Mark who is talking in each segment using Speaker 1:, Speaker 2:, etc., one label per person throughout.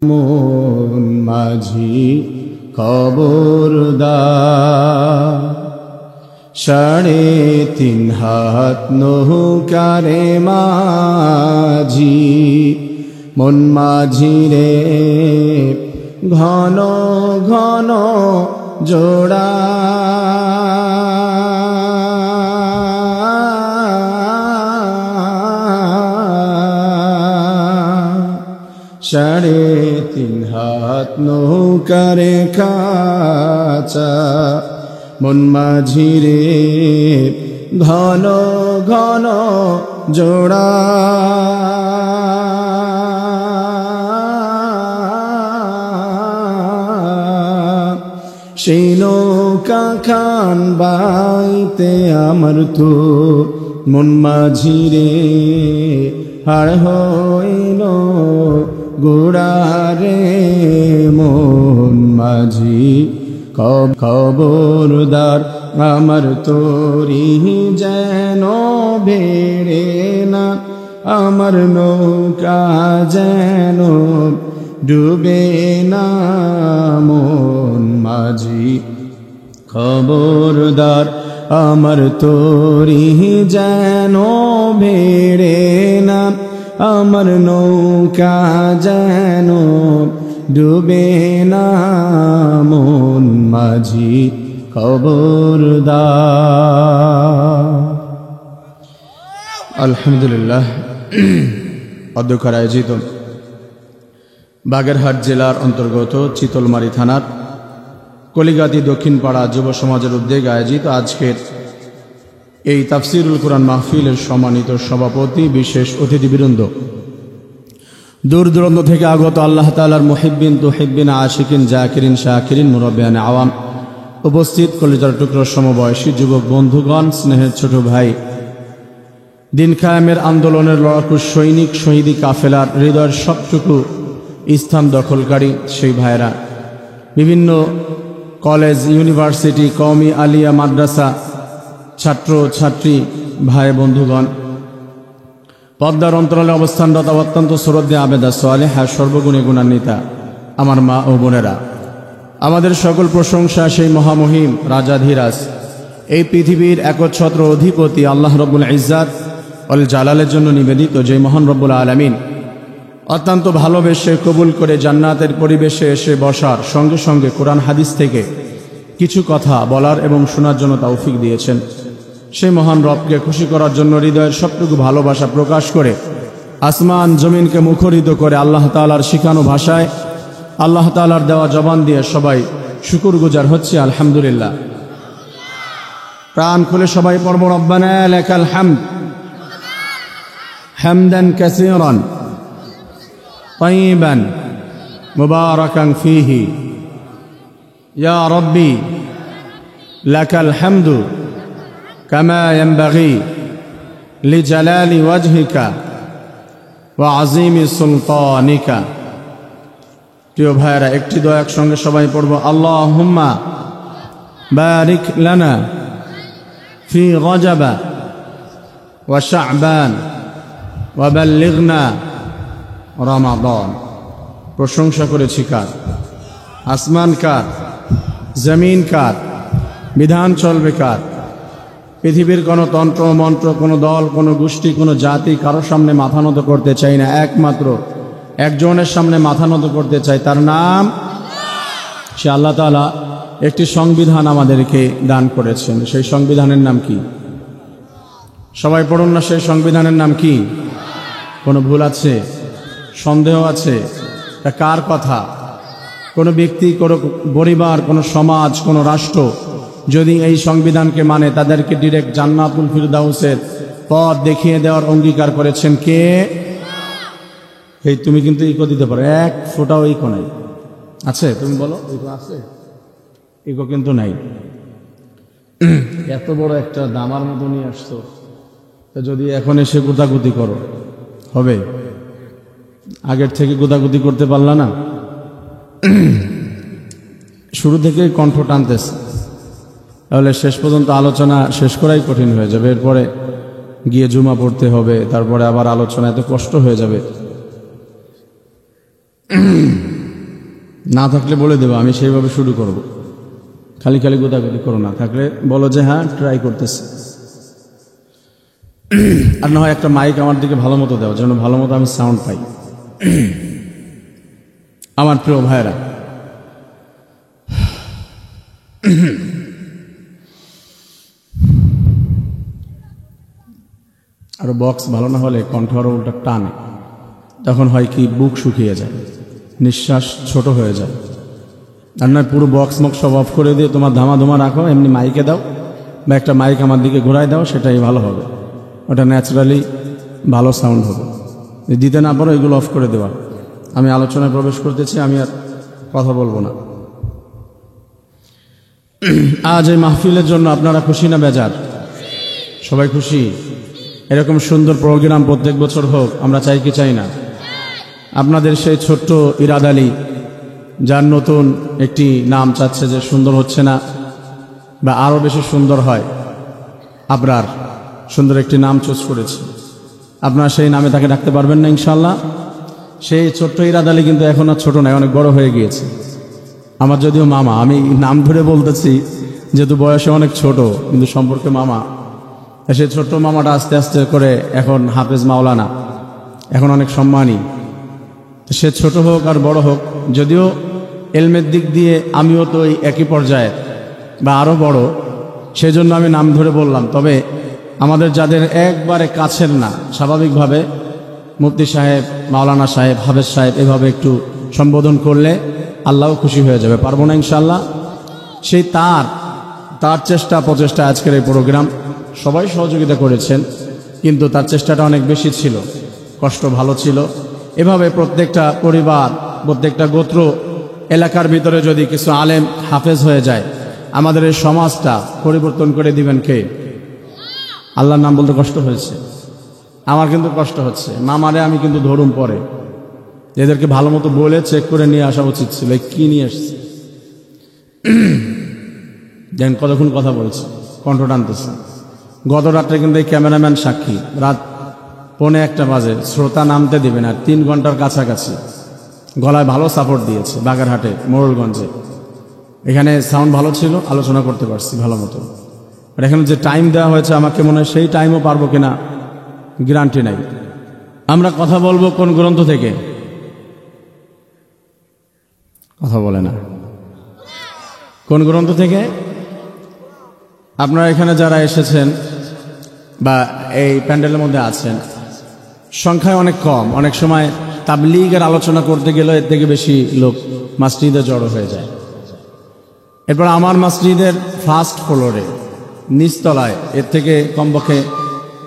Speaker 1: মন মাঝি খবরদার, 3.5 হাত নৌকারে মাঝি, মন মাঝি রে ঘন ঘন জোড়া, সাড়ে 3 হাত নৌকারে কাঁচা, মন মাঝি রে ঘন ঘন জোড়া, সেই নৌকা খান বাইতে আমার তো মন মাঝি রে হার হইল গোড়ারে, মন মাঝি খবরদার, আমার তোরি যেন বেড়ে না, আমার নৌকা যেন ডুবে না, মন মাঝি খবরদার, আমার তোরি যেন বেড়ে না, আমার নৌকা যেন ডুবে না, মন মাঝি খবরদার। আলহামদুলিল্লাহ, অধ্যক্ষর আয়োজিত বাগেরহাট জেলার অন্তর্গত চিতলমারী থানার কলিগাতি দক্ষিণপাড়া যুব সমাজের উদ্যোগে আয়োজিত আজকের এই তাফসিরুল কুরআন মাহফিলের সম্মানিত সভাপতি, বিশেষ অতিথিবৃন্দ, দূর দূরান্ত থেকে আগত আল্লাহ তাআলার মুহিব্বিন তুহিব্বিন আশিকিন জাকিরিন শাকিরিন মুরব্বিয়ান আওয়াম, উপস্থিত কলিজার টুকরো সমবয়সী যুবক বন্ধুগণ, স্নেহের ছোট ভাই, দিন কায়েমের আন্দোলনের লড়াকু সৈনিক, শহীদি কাফেলার হৃদয়ের সবটুকু স্থান দখলকারী সেই ভাইরা, বিভিন্ন কলেজ, ইউনিভার্সিটি, কওমি আলিয়া মাদ্রাসা ছাত্র ছাত্রী ভাই বন্ধুগণ, পদ্মার অন্তরালে অবস্থানরত অত্যন্ত শ্রদ্ধেয় আবেদা সালেহা, সর্বগুণে গুণান্বিতা আমার মা ও বোনেরা, আমাদের সকল প্রশংসা সেই মহামহিম রাজাধীরাজ, এই পৃথিবীর একচ্ছত্র অধিপতি আল্লাহ রব্বুল ইজ্জাত ওয়াল জালালের জন্য নিবেদিত, যে মহান রব্বুল আলামিন অত্যন্ত ভালোবেসে কবুল করে জান্নাতের পরিবেশে এসে বসার সঙ্গে সঙ্গে কোরআন হাদিস থেকে কিছু কথা বলার এবং শোনার জন্য তৌফিক দিয়েছেন, সেই মহান রবকে খুশি করার জন্য হৃদয়ের সবটুকু ভালোবাসা প্রকাশ করে আসমান জমিনকে মুখরিত করে আল্লাহ তাআলার শিখানো ভাষায়, আল্লাহ তাআলার দেওয়া জবান দিয়ে সবাই শুকরগুজার হচ্ছে আলহামদুলিল্লাহ। প্রাণ খুলে সবাই পড়ব রব্বানা লাকাল হামদ হামদান কাসীরান তাইয়িবান মুবারাকান ফীহি, ইয়া রাব্বি লাকাল হামদু কামা ইয়ানবাগি লিজালালি ওয়াজহিকা ওয়া আযীমি সুলতানিকা। প্রিয় ভাইরা, একটি দোয়া একসঙ্গে সবাই পড়ব, আল্লাহুম্মা বারিক লানা ফি রজব ওয়া শাবান ওয়া বাল্লিগনা রমাদান। প্রশংসা করেছি কার? আসমান কার? জমিন কার? বিধান চলবে কার? পৃথিবীর কোনো তন্ত্র মন্ত্র, কোনো দল, কোনো গোষ্ঠী, কোনো জাতি কারোর সামনে মাথা নত করতে চাই না, একমাত্র একজনের সামনে মাথা নত করতে চাই, তার নাম সে আল্লাহ তাআলা একটি সংবিধান আমাদেরকে দান করেছেন। সেই সংবিধানের নাম কি? সবাই পড়ুন না, সেই সংবিধানের নাম কি? কোনো ভুল আছে? সন্দেহ আছে? এটা কার কথা? কোনো ব্যক্তি, কোনো পরিবার, কোনো সমাজ, কোনো রাষ্ট্র যদি এই সংবিধানকে মানে, তাদেরকে ডিরেক্ট জান্নাতুল ফিরদাউসের পথ দেখিয়ে দেওয়ার অঙ্গীকার করেছেন কে? এই তুমি কিন্তু ইকো দিতে পারো, এক ফোঁটাও ইকো নাই। আছে? তুমি বলো, ইকো আছে? ইকো কিন্তু নাই। এত বড় একটা দামার মতো নিয়ে আসছো, যদি এখন এসে গুতাগুতি করো হবে? আগের থেকে গুতাগুতি করতে পারলা না? শুরু থেকে কণ্ঠ টানতেছে, তাহলে শেষ পর্যন্ত আলোচনা শেষ করাই কঠিন হয়ে যাবে। এরপরে গিয়ে জুমা পড়তে হবে, তারপরে আবার আলোচনা, এত কষ্ট হয়ে যাবে। না থাকলে বলে দেবো, আমি সেইভাবে শুরু করব। খালি খালি গোদাগুদি করো, না থাকলে বলো যে হ্যাঁ ট্রাই করতেছি। আর না হয় একটা মাইক আমার দিকে ভালো মতো দাও, যেন ভালো মতো আমি সাউন্ড পাই। আমার প্রিয় ভাইরা, আর বক্স ভালো না হলে কণ্ঠ আরো উল্টা টানে, তখন হয় কি বুক শুকিয়ে যায়, নিঃশ্বাস ছোট হয়ে যায়। আর নয় পুরো বক্স মক্স সব অফ করে দিয়ে তোমার ধামা রাখো, এমনি মাইকে দাও বা একটা মাইক আমার দিকে ঘোরায় দাও, সেটাই ভালো হবে। ওটা ন্যাচারালি ভালো সাউন্ড হবে। দিতে না পারো এগুলো অফ করে দেওয়া। আমি আলোচনায় প্রবেশ করতেছি, আমি আর কথা বলবো না। আজ এই মাহফিলের জন্য আপনারা খুশি না বেজার? সবাই খুশি? এরকম সুন্দর প্রোগ্রাম প্রত্যেক বছর হোক, আমরা চাই কি চাই না? আপনাদের সেই ছোট্ট ইরাদ আলী, যার নতুন একটি নাম চাচ্ছে যে সুন্দর হচ্ছে না বা আরও বেশি সুন্দর হয়, আবরার সুন্দর একটি নাম চুজ করেছে। আপনারা সেই নামে তাকে ডাকতে পারবেন না ইনশাল্লাহ। সেই ছোট্ট ইরাদ আলী কিন্তু এখন আর ছোট নয়, অনেক বড় হয়ে গিয়েছে। আমার যদিও মামা, আমি নাম ধরে বলতেছি যেহেতু বয়সে অনেক ছোট, কিন্তু সম্পর্কে মামা। সেই ছোট্ট মামাটা আস্তে আস্তে করে এখন হাফেজ মাওলানা, এখন অনেক সম্মানী। সে ছোট হোক আর বড় হোক, যদিও এলমের দিক দিয়ে আমিও তো এই একই পর্যায়ে বা আরও বড়, সেজন্য আমি নাম ধরে বললাম। তবে আমাদের যাদের একবারে কাছের না, স্বাভাবিকভাবে মুফতি সাহেব, মাওলানা সাহেব, হাফেজ সাহেব এভাবে একটু সম্বোধন করলে আল্লাহও খুশি হয়ে যাবে। পারবো না ইনশাল্লাহ? সেই তার চেষ্টা প্রচেষ্টা আজকের এই প্রোগ্রাম, সবাই সহযোগিতা করেছেন, কিন্তু তার চেষ্টাটা অনেক বেশি ছিল, কষ্ট ভালো ছিল। এভাবে প্রত্যেকটা পরিবার, প্রত্যেকটা গোত্র, এলাকার ভিতরে যদি কিছু আলেম হাফেজ হয়ে যায়, আমাদের এই সমাজটা পরিবর্তন করে দিবেন কে? আল্লাহর নাম বলতে কষ্ট হয়েছে, আমার কিন্তু কষ্ট হচ্ছে। মামারে আমি কিন্তু ধরুম পরে, এদেরকে ভালো মতো বলে চেক করে নিয়ে আসা উচিত ছিল। কি নিয়ে আসছে দেখেন, কতক্ষণ কথা বলছে, কণ্ঠ টানতেছে। গত রাত্রে কিন্তু এই ক্যামেরাম্যান সাক্ষী, রাত 1:45 বাজে, শ্রোতা নামতে দিবে না, 3 ঘন্টার কাছাকাছি গলায় ভালো সাপোর্ট দিয়েছে। বাগেরহাটে, মোড়লগঞ্জে, এখানে সাউন্ড ভালো ছিল, আলোচনা করতে পারছি ভালো মতো। আর এখানে যে টাইম দেওয়া হয়েছে, আমাকে মনে হয় সেই টাইমও পারবো কিনা গ্যারান্টি নাই। আমরা কথা বলবো কোন গ্রন্থ থেকে? কথা বলে না। কোন গ্রন্থ থেকে? আপনারা এখানে যারা এসেছেন বা এই প্যান্ডেলের মধ্যে আছেন, সংখ্যায় অনেক কম। অনেক সময় তাবলীগের আলোচনা করতে গেলে এর থেকে বেশি লোক মসজিদে জড়ো হয়ে যায়। এরপর আমার মসজিদের ফার্স্ট ফ্লোরে, নিচতলায়, এর থেকে কমপক্ষে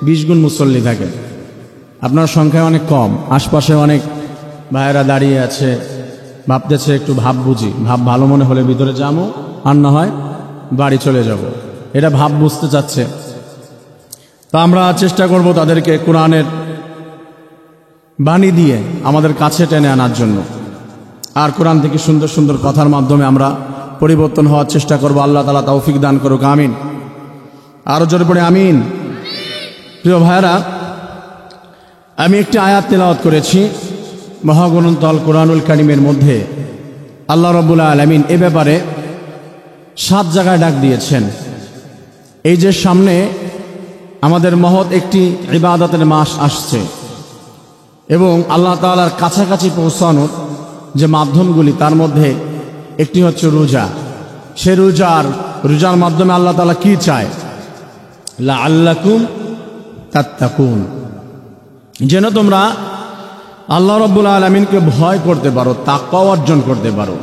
Speaker 1: 20 গুণ মুসল্লি থাকে। আপনার সংখ্যায় অনেক কম, আশপাশে অনেক ভাইয়েরা দাঁড়িয়ে আছে, ভাবতেছে একটু ভাব বুঝি, ভাব ভালো মনে হলে ভিতরে যাবো, আর না হয় বাড়ি চলে যাব, এটা ভাব বুঝতে চাচ্ছে। তা আমরা চেষ্টা করব তাদেরকে কোরআনের বাণী দিয়ে আমাদের কাছে টেনে আনার জন্য, আর কোরআন থেকে সুন্দর সুন্দর কথার মাধ্যমে আমরা পরিবর্তন হওয়ার চেষ্টা করব। আল্লাহ তাআলা তৌফিক দান করুক, আমিন। আরো জোরে পড়ে আমিন। প্রিয় ভাইরা, আমি একটি আয়াত তেলাওয়াত করেছি মহাগ্রন্থ আল কোরআনুল কারীমের মধ্যে। আল্লাহ রাব্বুল আলামিন এ ব্যাপারে 7 জায়গায় ডাক দিয়েছেন। এই যে সামনে আমাদের মহৎ একটি ইবাদতের মাস আসছে এবং আল্লাহ তাআলার কাছাকাছি পৌঁছানোর যে মাধ্যমগুলি, তার মধ্যে একটি হচ্ছে রোজা। সে রোজার মাধ্যমে আল্লাহ তাআলা কি চায়? লাআল্লাকুম তাত্তাকুন, যেন তোমরা আল্লাহ রাব্বুল আলামিনকে ভয় করতে পারো, তাকওয়া অর্জন করতে পারো।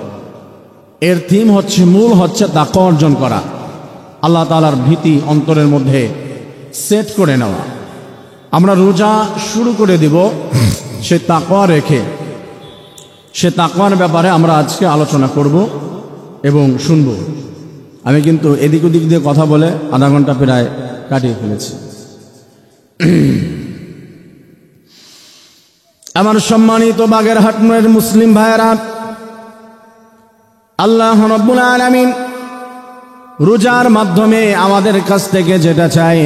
Speaker 1: এর থিম হচ্ছে, মূল হচ্ছে তাকওয়া অর্জন করা, আল্লাহ তাআলার ভীতি অন্তরের মধ্যে সেট করে নেওয়া। আমরা রোজা শুরু করে দিব সে তাকওয়া রেখে। সে তাকওয়ার ব্যাপারে আমরা আজকে আলোচনা করব এবং শুনব। আমি কিন্তু এদিক ওদিক দিয়ে কথা বলে আধা ঘন্টা প্রায় কাটিয়ে ফেলেছি। আমার সম্মানিত বাগেরহাটের মুসলিম ভাইয়েরা, আল্লাহ রাব্বুল আলামিন রোজার মাধ্যমে আমাদের কাছ থেকে যেটা চাই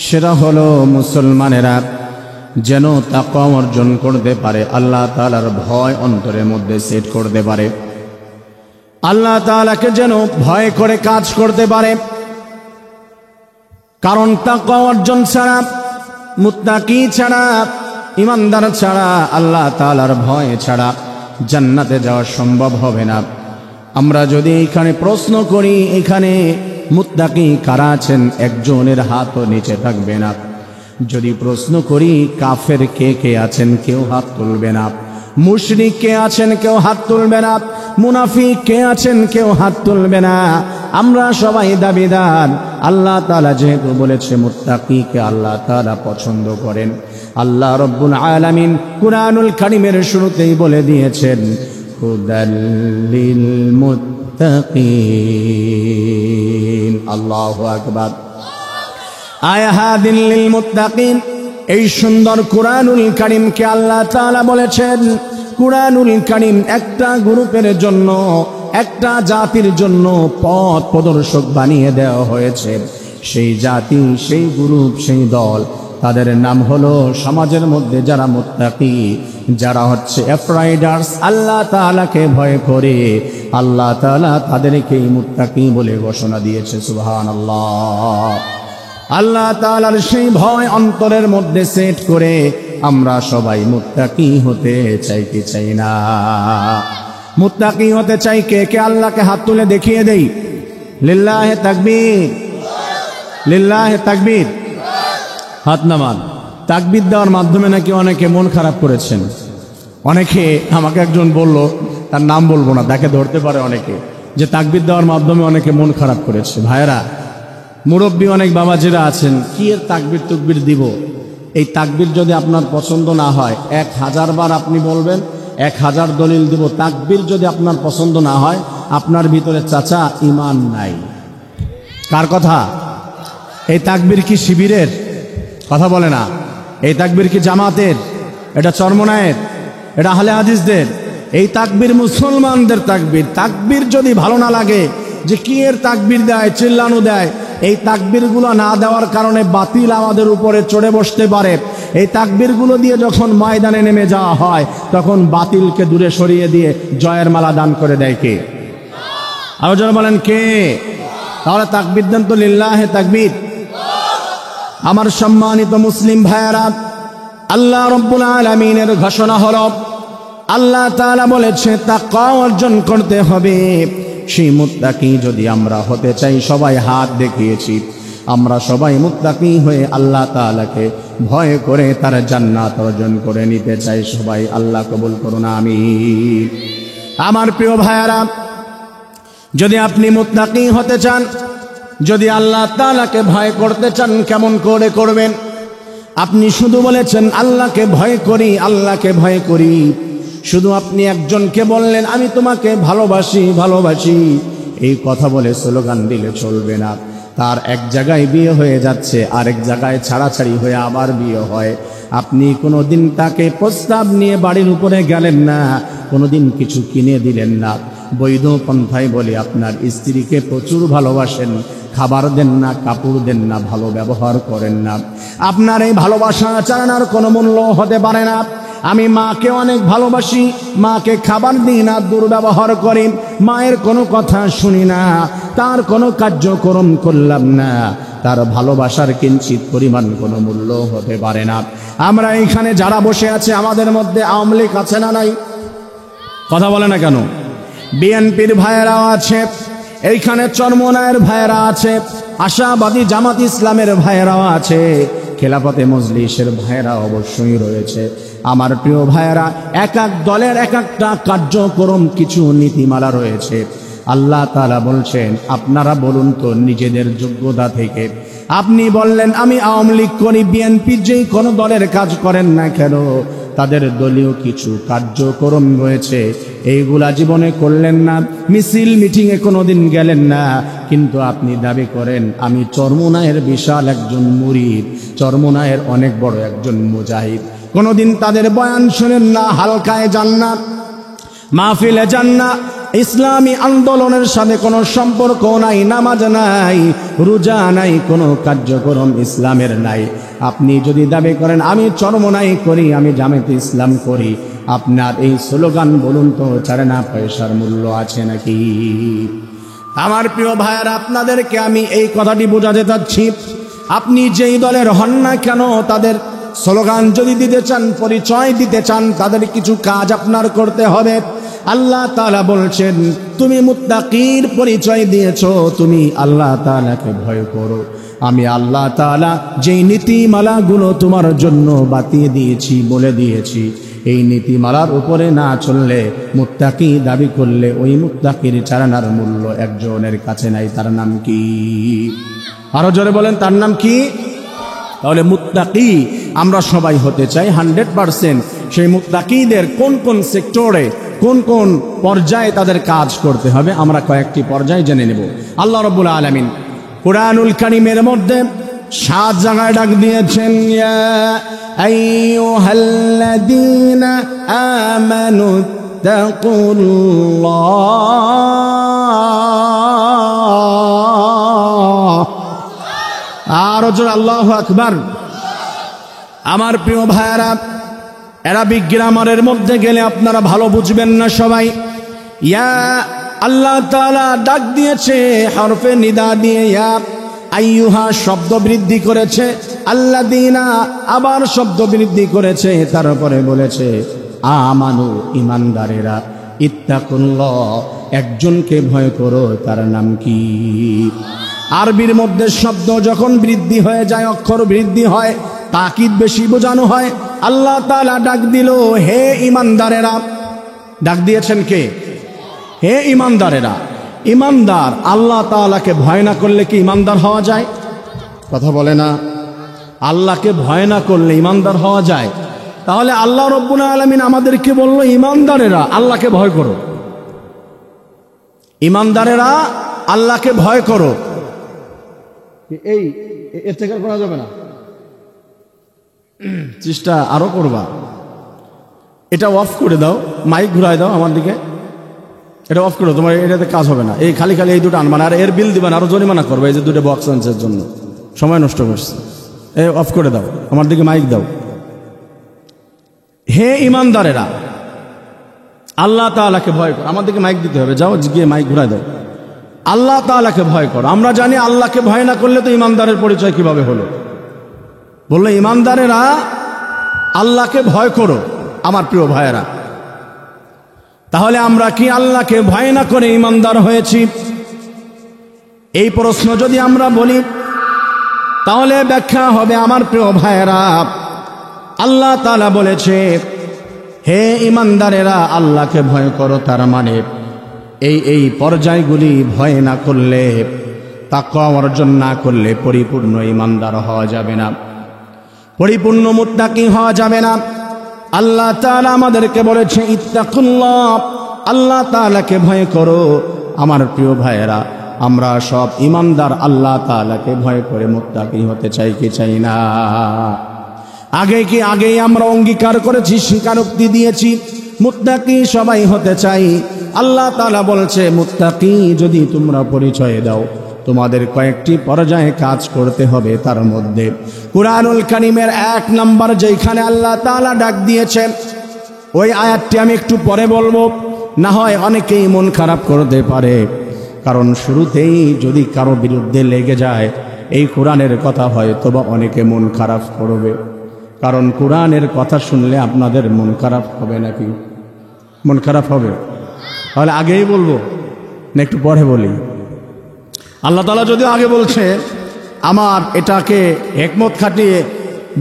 Speaker 1: সেটা হলো মুসলমানেরা যেন তাকওয়া অর্জন করতে পারে, আল্লাহ তাআলার ভয় অন্তরের মধ্যে সেট করতে পারে। আল্লাহ তাআলাকে যেন ভয় করে কাজ করতে পারে। কারণ তাকওয়া অর্জন ছাড়া, মুত্তাকি ছাড়া, ইমানদার ছাড়া, আল্লাহ তাআলার ভয় ছাড়া জান্নাতে যাওয়া সম্ভব হবে না। আমরা যদি এখানে প্রশ্ন করি এখানে মুত্তাকি কারা আছেন, একজনের হাতও নিচে থাকবে না। যদি প্রশ্ন করি কাফের কে কে আছেন, কেউ হাত তুলবে না। মুশরিক কে আছেন, কেউ হাত তুলবে না। মুনাফিক কে আছেন, কেউ হাত তুলবে না। আমরা সবাই দাবিদার। আল্লাহ তাআলা যেহেতু বলেছে মুত্তাকিকে আল্লাহ তাআলা পছন্দ করেন, আল্লাহ রব্বুল আলামিন কুরআনুল কারীমের শুরুতেই বলে দিয়েছেন হুদাল লিল মুত্তাকিন। আল্লাহু আকবার। আয়াহাদিন লিল মুত্তাকিন। এই সুন্দর কুরআনুল কারীমকে আল্লাহ তাআলা বলেছেন কুরআনুল কারীম একটা গ্রুপের জন্য, একটা জাতির জন্য পথ প্রদর্শক বানিয়ে দেওয়া হয়েছে। সেই জাতি, সেই গ্রুপ, সেই দল, তাদের নাম হলো সমাজের মধ্যে যারা মুত্তাকি, যারা হচ্ছে এফরাইডার্স, আল্লাহ তাআলাকে ভয় করে, আল্লাহ তাআলা তাদেরকেই মুত্তাকি বলে ঘোষণা দিয়েছে। সুবহানাল্লাহ। আল্লাহ তাআলার সেই ভয় অন্তরের মধ্যে সেট করে আমরা সবাই মুত্তাকি হতে চাই কি চাই না? মুত্তাকি হতে চাই কে কে? আল্লাহকে হাত তুলে দেখিয়ে দেই। লিল্লাহে তাকবীর, লিল্লাহে তাকবীর। হাত নামান। তাকবীর দেওয়ার মাধ্যমে নাকি অনেকে মন খারাপ করেছেন। অনেকে আমাকে একজন বলল, তার নাম বলবো না, তাকে ধরতে পারে অনেকে, যে তাকবীর দেওয়ার মাধ্যমে অনেকে মন খারাপ করেছে। ভাইয়েরা, মুরব্বী অনেক বাবাজিরা আছেন, কি এর তাকবীর তুকবীর দিব? এই তাকবীর যদি আপনার পছন্দ না হয় 1000 বার আপনি বলবেন, 1000 দলিল দিব। তাকবীর যদি আপনার পছন্দ না হয়, আপনার ভিতরে চাচা ঈমান নাই। কার কথা? এই তাকবীর কি শিবিরের? কথা বলে না। এই তাকবীর কি জামাতের? এটা চরমনায়ের? এটা আহলে হাদিসদের? এই তাকবীর মুসলমানদের তাকবীর। তাকবীর যদি ভালো না লাগে, যে কি এর তাকবীর দেয়, চিল্লানো দেয়, এই তাকবীরগুলো না দেওয়ার কারণে বাতিল আমাদের উপরে চড়ে বসতে পারে। এই তাকবীরগুলো দিয়ে যখন ময়দানে নেমে যাওয়া হয়, তখন বাতিলকে দূরে সরিয়ে দিয়ে জয়ের মালা দান করে দেয় কে? আরো যারা বলেন কে? তাহলে তাকবীর দেন তো লিল্লাহে তাকবীর। আমার সম্মানিত মুসলিম ভাইয়েরা, আল্লাহ রব্বুল আলামিনের ঘোষণা হলো, আল্লাহ তাআলা বলেছে তাকওয়া অর্জন করতে হবে। সেই মুত্তাকি যদি আমরা হতে চাই, সবাই হাত দেখিয়েছি, আমরা সবাই মুত্তাকি হয়ে আল্লাহ তাআলাকে ভয় করে তার জান্নাত অর্জন করে নিতে চাই। সবাই আল্লাহ কবুল করুন, আমিন। আমার প্রিয় ভাইয়েরা, যদি আপনি মুত্তাকি হতে চান, যদি আল্লাহ তাআলাকে ভয় করতে চান, কেমন করে করবেন? আপনি শুধু বলেছেন আল্লাহকে ভয় করি, আল্লাহকে ভয় করি, শুধু আপনি একজনকে বললেন আমি তোমাকে ভালোবাসি, ভালোবাসি, এই কথা বলে স্লোগান দিলে চলবে না। তার এক জায়গায় বিয়ে হয়ে যাচ্ছে, আরেক জায়গায় ছাড়াছাড়ি হয়ে আবার বিয়ে হয়। আপনি কোনোদিন তাকে প্রস্তাব নিয়ে বাড়ির উপরে গেলেন না, কোনোদিন কিছু কিনে দিলেন না। বৈধ পন্থায় বলে আপনার স্ত্রীকে প্রচুর ভালোবাসেন, খাবার দেন না, কাপড় দেন না, ভালো ব্যবহার করেন না। আপনার এই ভালোবাসা চালানোর কোনো মূল্য হতে পারে না। আমি মাকে অনেক ভালোবাসি, মাকে খাবার দিই না, দুর্ব্যবহার করি, মায়ের কোনো কথা শুনি না, তার কোনো কার্যক্রম করলাম না, তার ভালোবাসার কিঞ্চিত পরিমাণ কোনো মূল্য হতে পারে না। আমরা এইখানে যারা বসে আছে, আমাদের মধ্যে আওয়ামী লীগ আছে না নাই? কথা বলে না কেন? বিএনপির ভাইয়েরাও আছে, এইখানে চরমনায়ের ভাইয়েরা আছে, আশাবাদী জামাত ইসলামের ভাইয়েরাও আছে, খেলাফতে মজলিসের ভাইয়েরা অবশ্যই রয়েছে। আমার প্রিয় ভাইয়েরা, এক এক দলের এক একটা কার্যক্রম, কিছু নীতিমালা রয়েছে। আল্লাহ তাআলা বলছেন আপনারা বলুন তো নিজেদের যোগ্যতা থেকে। আপনি বললেন আমি আওয়ামী লীগ করি, বিএনপি যেই কোনো দলের কাজ করেন না কেন, তাদের দলীয় কিছু কার্যক্রম রয়েছে, এইগুলা জীবনে করলেন না, মিছিল মিটিংয়ে কোনোদিন গেলেন না, কিন্তু আপনি দাবি করেন আমি চরমনায়ের বিশাল একজন মুরিদ, চরমনায়ের অনেক বড় একজন মুজাহিদ। কোনোদিন তাদের বয়ান শোনেন না, হালকায় যান না, মাহফিলে যান না, ইসলামী আন্দোলনের সাথে কোনো সম্পর্ক নাই, নামাজ নাই, রোজা নাই, কোনো কার্যক্রম ইসলামের নাই। আপনি যদি দাবি করেন আমি চরমনাই করি, আমি জামাতে ইসলাম করি, আপনার এই স্লোগান বলুন তো, 4 আনা পয়সার মূল্য আছে নাকি? আমার প্রিয় ভাইয়েরা, আপনাদেরকে আমি এই কথাটি বোঝাতে চাচ্ছি, আপনি যেই দলের হন না কেন, তাদের স্লোগান যদি দিতে চান, পরিচয় দিতে চান, তাদের কিছু কাজ আপনার করতে হবে। আল্লাহ তাআলা বলছেন, তুমি মুত্তাকির পরিচয় দিয়েছো, তুমি আল্লাহ তাআলাকে ভয় করো। আমি আল্লাহ তাআলা যেই নীতিমালাগুলো তোমার জন্য বাতিয়ে দিয়েছি, বলে দিয়েছি, এই নীতিমালার উপরে না চললে, মুত্তাকি দাবি করলে, ওই মুত্তাকির 4 আনার মূল্য একজনের কাছে নাই। তার নাম কি? আরো জোরে বলেন, তার নাম কি? তাহলে মুত্তাকি আমরা সবাই হতে চাই 100%। সেই মুত্তাকিদের কোন কোন সেক্টরে, কোন কোন পর্যায়ে তাদের কাজ করতে হবে, আমরা কয়েকটি পর্যায়ে জেনে নেব। আল্লাহ রাব্বুল আলামিন কুরআনুল কারীমের মধ্যে 7 জায়গায় ডাক দিয়েছেন, ইয়া আইয়ুহাল্লাযীনা আমানু তাকুল্লাহ। আর জোরে আল্লাহু আকবার। আমার প্রিয় ভাইয়েরা, অ্যারাবিক গ্রামারের মধ্যে গেলে আপনারা ভালো বুঝবেন না সবাই। ইয়া আল্লাহ তাআলা ডাক দিয়েছে হরফে নিদা দিয়ে, ইয়া আইয়ুহা শব্দ বৃদ্ধি করেছে, আল্লাযীনা আবার শব্দ বৃদ্ধি করেছে, তারপরে বলেছে আমানু ঈমানদারেরা, ইত্তাকুল্লাহ একজনকে ভয় করো, তার নাম কি? আরবির মধ্যে শব্দ যখন বৃদ্ধি হয়ে যায়, অক্ষর বৃদ্ধি হয়, তাকিদ বেশি বোঝানো হয়। আল্লাহ তাআলা ডাক দিল, হে ঈমানদারেরা। ডাক দিয়েছেন কে? হে ঈমানদারেরা। ঈমানদার আল্লাহ তাআলাকে ভয় না করলে কি ঈমানদার হওয়া যায়? কথা বলে না। আল্লাহকে ভয় না করলে ঈমানদার হওয়া যায়? তাহলে আল্লাহ রাব্বুল আলামিন আমাদেরকে বলল, ঈমানদারেরা আল্লাহকে ভয় করো। ঈমানদারেরা আল্লাহকে ভয় করো। এই এর থেকে করা যাবে না, চেষ্টা আরো করবা। এটা অফ করে দাও, মাইক ঘুরাই দাও আমার দিকে, এটা অফ করে, তোমার এটাতে কাজ হবে না। এই খালি খালি এই দুটো আনবা না, আর এর বিল দিবা না, আরো জরিমানা করবে। এই যে 2টা বক্স আনছে জন্য সময় নষ্ট করছে, এই অফ করে দাও, আমার দিকে মাইক দাও। হে ঈমানদারেরা আল্লাহ তাআলাকে ভয় করো। আমার দিকে মাইক দিতে হবে, যাও গিয়ে মাইক ঘুরাই দাও। আল্লাহ তাআলাকে ভয় করো। আমরা জানি আল্লাহকে ভয় না করলে তো ঈমানদারের পরিচয় কিভাবে হলো? বললো ঈমানদারেরা আল্লাহকে ভয় করো। আমার প্রিয় ভাইয়েরা, তাহলে আমরা কি আল্লাহকে ভয় না করে ঈমানদার হয়েছি? এই প্রশ্ন যদি আমরা বলি, তাহলে ব্যাখ্যা হবে আমার প্রিয় ভাইয়েরা, আল্লাহ তাআলা বলেছে হে ঈমানদারেরা আল্লাহকে ভয় করো, তার মানে এই পর্যায়গুলি ভয় না করলে, তাকওয়া অর্জন না করলে পরিপূর্ণ ঈমানদার হওয়া যাবে না, পরিপূর্ণ মুত্তাকি হওয়া যাবে না। আল্লাহ তাআলা আমাদেরকে বলেছে ইত্তাকুল্লাহ, আল্লাহ তাআলাকে ভয় করো। আমার প্রিয় ভাইয়েরা, আমরা সব ঈমানদার আল্লাহ তাআলাকে ভয় করে মুত্তাকি হতে চাই কি চাই না? আগেই আমরা অঙ্গীকার করেছি, স্বীকারোক্তি দিয়েছি, মুত্তাকি সবাই হতে চাই। আল্লাহ তাআলা বলছে মুত্তাকি যদি তোমরা পরিচয় দাও, তোমাদের কয়েকটি পর্যায়ে কাজ করতে হবে। তার মধ্যে কুরআনুল কারীমের 1 নাম্বার যেখানে আল্লাহ তাআলা ডাক দিয়েছেন, ওই আয়াতটি আমি একটু পরে বলবো, না হয় অনেকেই মন খারাপ করতে পারে। কারণ শুরুতেই যদি কারো বিরুদ্ধে লেগে যায় এই কোরআনের কথা, হয়তো বা অনেকে মন খারাপ করবে। কারণ কোরআনের কথা শুনলে আপনাদের মন খারাপ হবে নাকি? মন খারাপ হবে? তাহলে আগেই বলবো না একটু পরে বলি? আল্লাহ তাআলা যদি আগে বলছে, আমার এটাকে হিকমত খাটিয়ে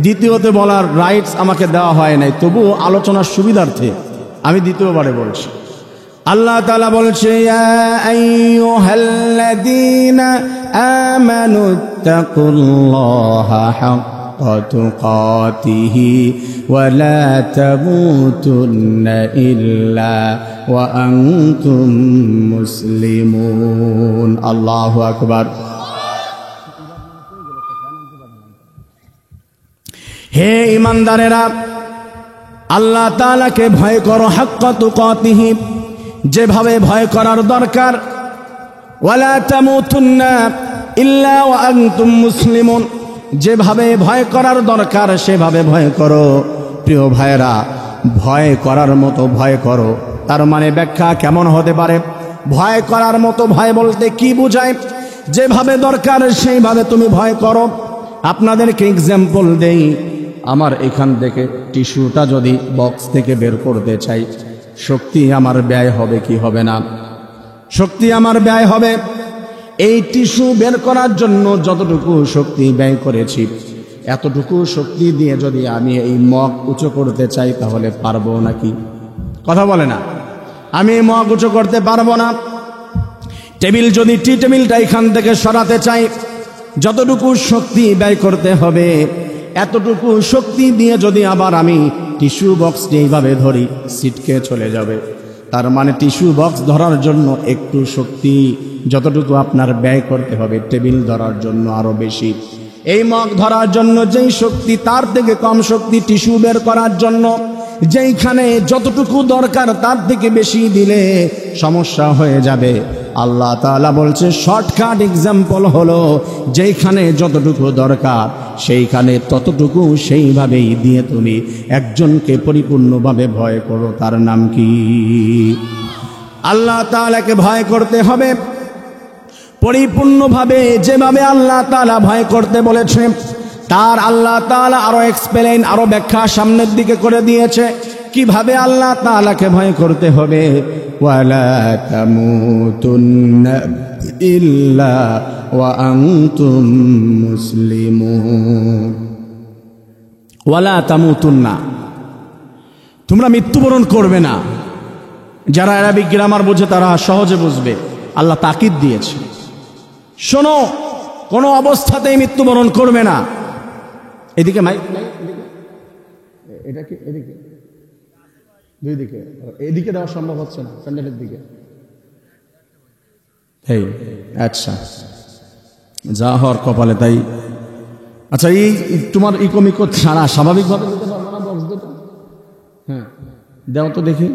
Speaker 1: দ্বিতীয়তে বলার রাইটস আমাকে দেওয়া হয় নাই, তবুও আলোচনার সুবিধার্থে আমি দ্বিতীয়বারে বলছি। আল্লাহ তাআলা বলছে ইয়া আইয়ুহাল্লাযীনা আমানুত্তাকুল্লাহা হাক্কা তুকাতিহি ওয়া লা তামুতুন্না ইল্লা ওয়া আনতুম মুসলিমুন। আল্লাহু আকবার। হে ঈমানদারেরা আল্লাহ তাআলাকে ভয় করো হাক্কা তুকাতিহি, যেভাবে ভয় করার দরকার। ওয়ালা তামুতুন্না ইল্লা ওয়া আনতুম মুসলিমুন, যেভাবে ভয় করার দরকার সেভাবে ভয় করো। প্রিয় ভাইরা, ভয় করার মতো ভয় করো। তার মানে ব্যাখ্যা কেমন হতে পারে? ভয় করার মতো ভয় বলতে কি বোঝায়? যেভাবে দরকার সেইভাবে তুমি ভয় করো। আপনাদেরকে এক্সাম্পল দেই। আমার এখান থেকে টিস্যুটা যদি বক্স থেকে বের করতে চাই, শক্তি আমার ব্যয় হবে কি হবে না? শক্তি আমার ব্যয় হবে। এই টিস্যু বের করার জন্য যতটুকু শক্তি ব্যয় করেছি, এতটুকু শক্তি দিয়ে যদি আমি এই মগ উঁচু করতে চাই তাহলে পারবো নাকি? কথা বলে না। আমি এই মগ উঁচু করতে পারবো না। টেবিল যদি টি টেবিলটা এখান থেকে সরাতে চাই, যতটুকু শক্তি ব্যয় করতে হবে, এতটুকু শক্তি দিয়ে যদি আবার আমি টিস্যু বক্সটি এইভাবে ধরি, ছিটকে চলে যাবে। তার মানে টিস্যু বক্স ধরার জন্য একটু শক্তি যতটুকু আপনার ব্যয় করতে হবে, টেবিল ধরার জন্য আরো বেশি। এই মগ ধরার জন্য যেই শক্তি, তার থেকে কম শক্তি টিস্যু বের করার জন্য। যেইখানে যতটুকু দরকার তার থেকে বেশি দিলে সমস্যা হয়ে যাবে। আল্লাহ তাআলা বলছে শর্টকাট এক্সাম্পল হলো, যেইখানে যতটুকু দরকার সেইখানে ততটুকু সেইভাবেই দিয়ে তুমি একজনকে পরিপূর্ণভাবে ভয় করো। তার নাম কি? আল্লাহ তাআলাকে ভয় করতে হবে পরিপূর্ণভাবে, যেভাবে আল্লাহ তাআলা ভয় করতে বলেছে। তার আল্লাহ তাআলা আরো এক্সপ্লেইন, আরো ব্যাখ্যা সামনের দিকে করে দিয়েছে কিভাবে আল্লাহ তাআলাকে ভয় করতে হবে। ওয়ালা তামুতুন্না ইল্লা ওয়া আনতুম মুসলিমুন। ওয়ালা তামুতুন্না, তোমরা মৃত্যুবরণ করবে না। যারা আরবিক গ্রামার বোঝে তারা সহজে বুঝবে। আল্লাহ তাকিদ দিয়েছে, শোনো, কোনো অবস্থাতেই মৃত্যুবরণ করবে না। এদিকে মাইক, এটা কি এদিকে? দুই দিকে। এদিকে দেওয়া সম্ভব হচ্ছে না, প্যান্ডেলের দিকে। এই আচ্ছা, যা হওয়ার কপালে তাই। আচ্ছা, এই তোমার ইকোমিকো ছাড়া স্বাভাবিকভাবে দিতে পারবো না বক্স দুটো? হ্যাঁ, দেও তো দেখি,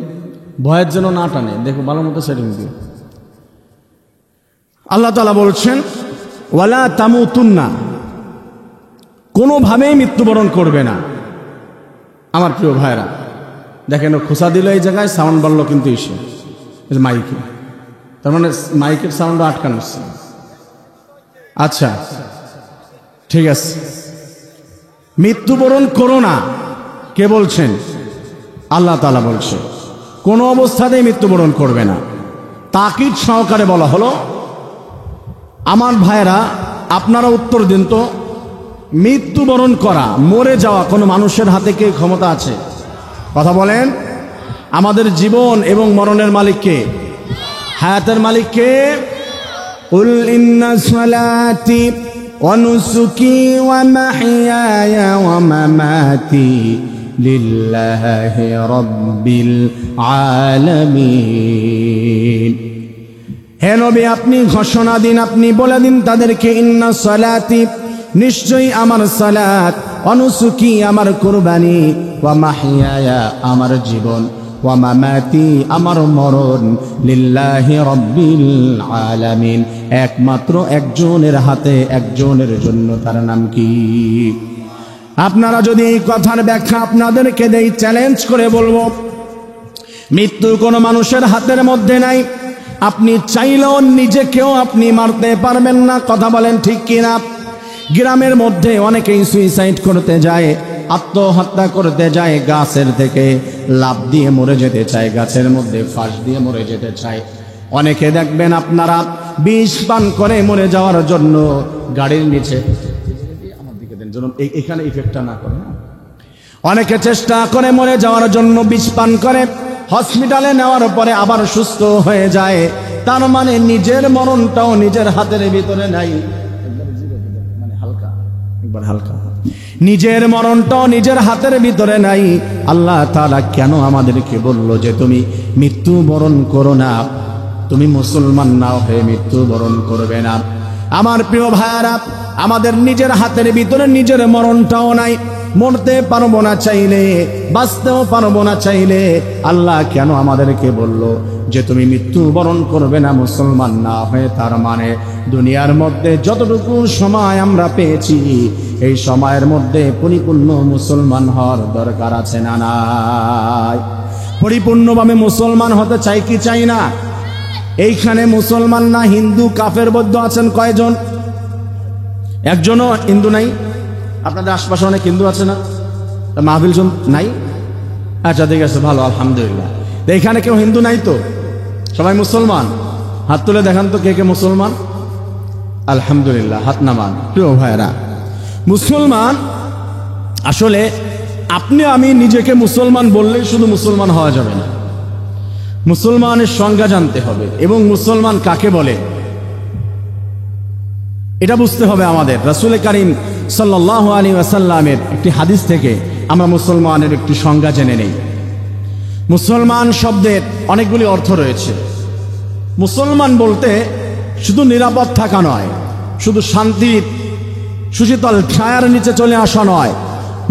Speaker 1: ভয়ের যেন না টানে। দেখো ভালো মতো সেটিং দিও। আল্লাহ তাআলা বলছেন ওয়ালা তামুতুন্না, কোনোভাবেই মৃত্যুবরণ করবে না। আমার প্রিয় ভাইরা দেখেন, খোসা দিল এই জায়গায়, সাউন্ড বাড়লো কিন্তু এসে মাইকে, তার মানে মাইকের সাউন্ডও আটকানো। আচ্ছা ঠিক আছে, মৃত্যুবরণ করো না। কে বলছেন? আল্লাহ তাআলা বলছে কোনো অবস্থাতেই মৃত্যুবরণ করবে না। তাকিদ সহকারে বলা হলো। আমার ভাইরা আপনারা উত্তর দিন তো, মৃত্যুবরণ করা, মরে যাওয়া কোনো মানুষের হাতে কি ক্ষমতা আছে? কথা বলেন। আমাদের জীবন এবং মরণের মালিক কে? হায়াতের মালিক কে? কুল ইন্না সালাতি ওয়া নুসুকি ওয়া মাহইয়ায়া ওয়া মামাতি লিল্লাহি রাব্বিল আলামিন। হে নবী, আপনি ঘোষণা দিন, আপনি বলে দিন তাদেরকে, ইন্না সালাতি, নিশ্চয়ই আমার সালাত, অনুসুকি আমার কুরবানি, ওয়া মাহইয়ায়া আমার জীবন, ওয়া মামাতি আমার মরণ, লিল্লাহি রাব্বিল আলামিন, একমাত্র একজনের হাতে, একজনের জন্য। তার নাম কি? আপনারা যদি এই কথার ব্যাখ্যা আপনাদেরকে দেই, চ্যালেঞ্জ করে বলবো, মৃত্যু কোনো মানুষের হাতের মধ্যে নাই। আপনি চাইলেও নিজেকেও আপনি মারতে পারবেন না। কথা বলেন ঠিক কিনা? গ্রামের মধ্যে অনেকেই সুইসাইড করতে যায়, আত্মহত্যা করতে যায়, গাছের থেকে লাফ দিয়ে মরে যেতে চায়, গাছের মধ্যে ফাঁস দিয়ে মরে যেতে চায়। অনেকে দেখবেন আপনারা বিষ পান করে মরে যাওয়ার জন্য গাড়ির নিচে, আমার দিকে দেন যেন এখানে ইফেক্টটা না করে। অনেকে চেষ্টা করে মরে যাওয়ার জন্য বিষ পান করে, হসপিটালে নেওয়ার পরে আবার সুস্থ হয়ে যায়। তার মানে নিজের মরণটাও নিজের হাতের ভিতরে নাই। হালকা, নিজের মরণটাও নিজের হাতের ভিতরে নাই। আল্লাহ তাআলা কেন আমাদেরকে বলল যে তুমি মৃত্যুবরণ করো না? তুমি মুসলমান নাও হয়ে মৃত্যুবরণ করবে না? আমার প্রিয় ভাইরা, আমাদের নিজের হাতের ভিতরে নিজের মরণটাও নাই। মরতে পারবো না চাইলে, বাঁচতেও পারবো না চাইলে আল্লাহ কেন আমাদেরকে বলল যে তুমি মৃত্যুবরণ করবে না মুসলমান না হয়ে? তার মানে দুনিয়ার মধ্যে যতটুকু সময় আমরা পেয়েছি এই সময়ের মধ্যে পরিপূর্ণ মুসলমান হওয়ার দরকার আছে না নাই? পরিপূর্ণভাবে মুসলমান হতে চাই কি চাই না? এইখানে মুসলমান না হিন্দু কাফের বৌদ্ধ আছেন কয়জন? একজনও হিন্দু নাই? আপনাদের আশপাশে অনেক হিন্দু আছে না? মাহফিল নাই? আচ্ছা ঠিক আছে, ভালো, আলহামদুলিল্লাহ। এখানে কেউ হিন্দু নাই তো? সবাই মুসলমান? হাত তুলে দেখান তো কে কে মুসলমান। আলহামদুলিল্লাহ, হাত নামান। প্রিয় ভাইরা, মুসলমান আসলে আপনি আমি নিজেকে মুসলমান বললেই শুধু মুসলমান হওয়া যাবে না, মুসলমানের সংজ্ঞা জানতে হবে এবং মুসলমান কাকে বলে এটা বুঝতে হবে আমাদের। রাসূল কারীম সাল্লাল্লাহু আলাইহি ওয়াসাল্লামের একটি হাদিস থেকে আমরা মুসলমানের একটি সংজ্ঞা জেনে নেই। মুসলমান শব্দের অনেকগুলি অর্থ রয়েছে। মুসলমান বলতে শুধু নিরাপদ থাকা নয়, শুধু শান্তির সুশীতল ছায়ার নিচে চলে আসা নয়।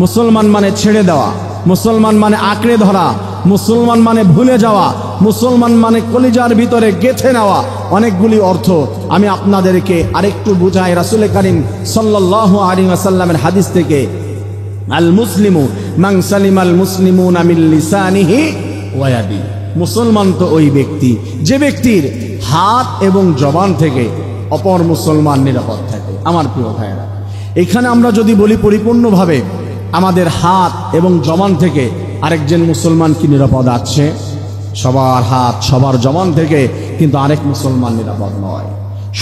Speaker 1: মুসলমান মানে ছেড়ে দেওয়া, মুসলমান মানে আঁকড়ে ধরা, মুসলমান মানে ভুলে যাওয়া, মুসলমান মানে কলিজার ভিতরে গেঁথে নেওয়া। অনেকগুলি অর্থ আমি আপনাদেরকে আরেকটু বুঝাই রাসূল কারীম সাল্লাল্লাহু আলাইহি ওয়াসাল্লামের হাদিস থেকে। আল মুসলিমু মান সালিমাল মুসলিমুনা মিন লিসানিহি ওয়া ইয়াদিহি। মুসলমান তো ওই ব্যক্তি যে ব্যক্তির হাত এবং জবান থেকে অপর মুসলমান নিরাপদ থাকে। আমার প্রিয় ভাইয়েরা, এখানে আমরা যদি বলি পরিপূর্ণভাবে আমাদের হাত এবং জবান থেকে আরেকজন মুসলমান কি নিরাপদ আছে? সবার হাত সবার জবান থেকে কিন্তু আরেক মুসলমান নিরাপদ নয়।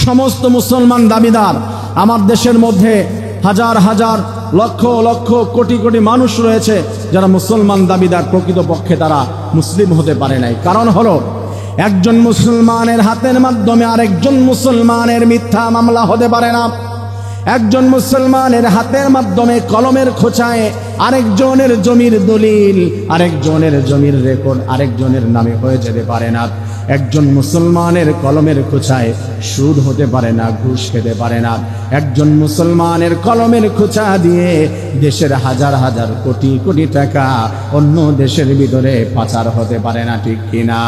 Speaker 1: সমস্ত মুসলমান দাবিদার আমার দেশের মধ্যে হাজার হাজার লক্ষ লক্ষ কোটি কোটি মানুষ রয়েছে যারা মুসলমান দাবিদার, প্রকৃতপক্ষে তারা মুসলিম হতে পারে নাই। কারণ হলো একজন মুসলমানের হাতের মাধ্যমে আরেকজন মুসলমানের মিথ্যা মামলা হতে পারে না। একজন মুসলমানের হাতের মাধ্যমে কলমের খোঁচায় আরেকজনের জমির দলিল, আরেকজনের জমির রেকর্ড আরেকজনের নামে হয়ে যেতে পারে না। একজন মুসলমানের কলমের খোঁচায় সুদ হতে পারে না, ঘুষ খেতে পারে না। একজন মুসলমানের কলমের খোঁচা দিয়ে দেশের হাজার হাজার কোটি কোটি টাকা অন্য দেশের ভিতরে পাচার হতে পারে না, ঠিক কিনা?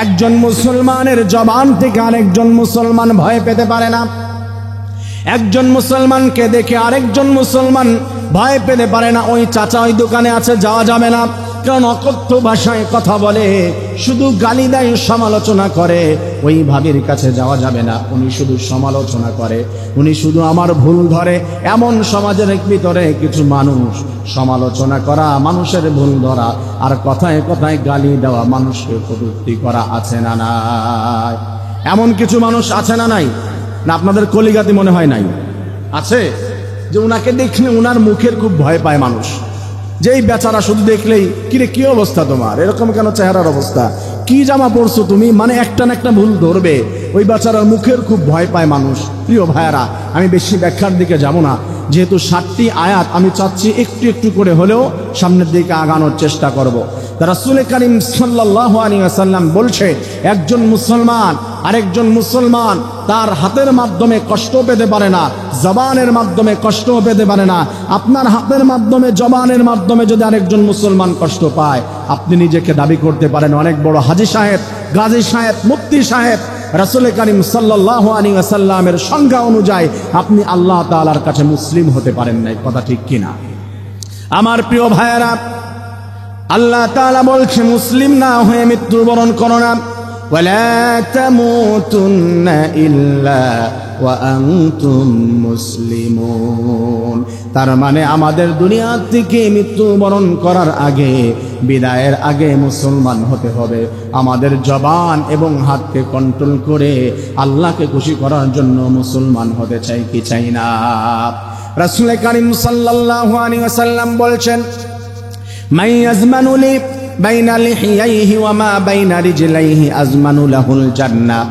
Speaker 1: একজন মুসলমানের জবান থেকে আরেকজন মুসলমান ভয় পেতে পারে না। একজন মুসলমানকে দেখে আরেকজন মুসলমান ভয় পেতে পারে না। ওই চাচা ওই দোকানে আছে, যাওয়া যাবে না, কারণ অকথ্য ভাষায় কথা বলে, শুধু গালি দেয়, সমালোচনা করে। ওই ভাবির কাছে যাওয়া যাবে না, উনি শুধু সমালোচনা করে, উনি শুধু আমার ভুল ধরে। এমন সমাজের ভিতরে কিছু মানুষ সমালোচনা করা, মানুষের ভুল ধরা আর কথায় কথায় গালি দেওয়া, মানুষকে কটূক্তি করা আছে না নাই? এমন কিছু মানুষ আছে না নাই? না আপনাদের কলিগাতে মনে হয় নাই? আছে, যে উনাকে দেখলে উনার মুখের খুব ভয় পায় মানুষ। যেই বেচারা শুধু দেখলেই কিরে কি অবস্থা তোমার, এরকম কেন চেহারার অবস্থা, কি জামা পরছো তুমি, মানে একটা না একটা ভুল ধরবে। ওই বেচারার মুখের খুব ভয় পায় মানুষ। প্রিয় ভাইয়ারা, আমি বেশি ব্যাখ্যার দিকে যাব না, যেহেতু 7টি আয়াত আমি চাচ্ছি একটু একটু করে হলেও সামনের দিকে আগানোর চেষ্টা করব। রাসূল কারীম সাল্লাল্লাহু আলাইহি ওয়াসাল্লাম বলছে একজন মুসলমান আরেকজন মুসলমান তার হাতের মাধ্যমে কষ্ট পেতে পারে না, জবানের মাধ্যমে কষ্ট পেতে পারে না। আপনার হাতের মাধ্যমে জবানের মাধ্যমে যদি আরেকজন মুসলমান কষ্ট পায়, আপনি নিজেকে দাবি করতে পারেন অনেক বড় হাজী সাহেব, গাজী সাহেব, মুফতি সাহেব। রাসূল কারীম সাল্লাল্লাহু আলাইহি ওয়াসাল্লামের সংজ্ঞা অনুযায়ী আপনি আল্লাহ তাআলার কাছে মুসলিম হতে পারেন নাই। কথা ঠিক কিনা? আমার প্রিয় ভাইয়েরা, আল্লাহ তাআলা বলছে মুসলিম না হয়ে মৃত্যুবরণ করো না। ওয়ালা তামুতুন্না ইল্লা ওয়া আনতুম মুসলিমুন। তার মানে আমাদের দুনিয়া থেকে মৃত্যুবরণ করার আগে, বিদায়ের আগে মুসলমান হতে হবে। আমাদের জবান এবং হাতকে কন্ট্রোল করে আল্লাহকে খুশি করার জন্য মুসলমান হতে চাই কি চাই না? রাসূল কারীম সাল্লাল্লাহু আলাইহি ওয়াসাল্লাম বলছেন মান ইয়াজমানু লি বাইনা লিহিয়াইহি ওয়া মা বাইনা রিজলাইহি আজমানু লাহুল জান্নাহ।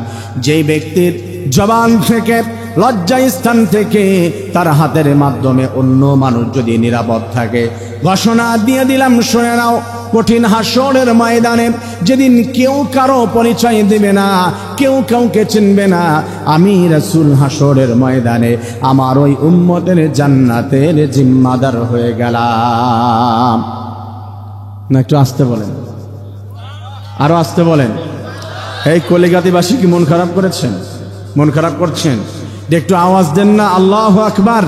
Speaker 1: যেই ব্যক্তির জবান থেকে, লজ্জা স্থান থেকে তার হাতের মাধ্যমে অন্য মানুষ যদি নিরাপদ থাকে, ঘোষণা দিয়ে দিলাম শুনে নাও, কঠিন হাসরের ময়দানে যেদিন কেউ কারো পরিচয় দেবে না, কেউ কাউকে চিনবে না, আমি রাসূল হাসরের ময়দানে আমার ওই উম্মতের জান্নাতের জিম্মাদার হয়ে গেলাম। না একটু আসতে বলেন, আরো আসতে বলেন। এই কলিকাতিবাসী কি মন খারাপ করেছেন? মন খারাপ করছেন? একটু আওয়াজ দেন না, আল্লাহু আকবার।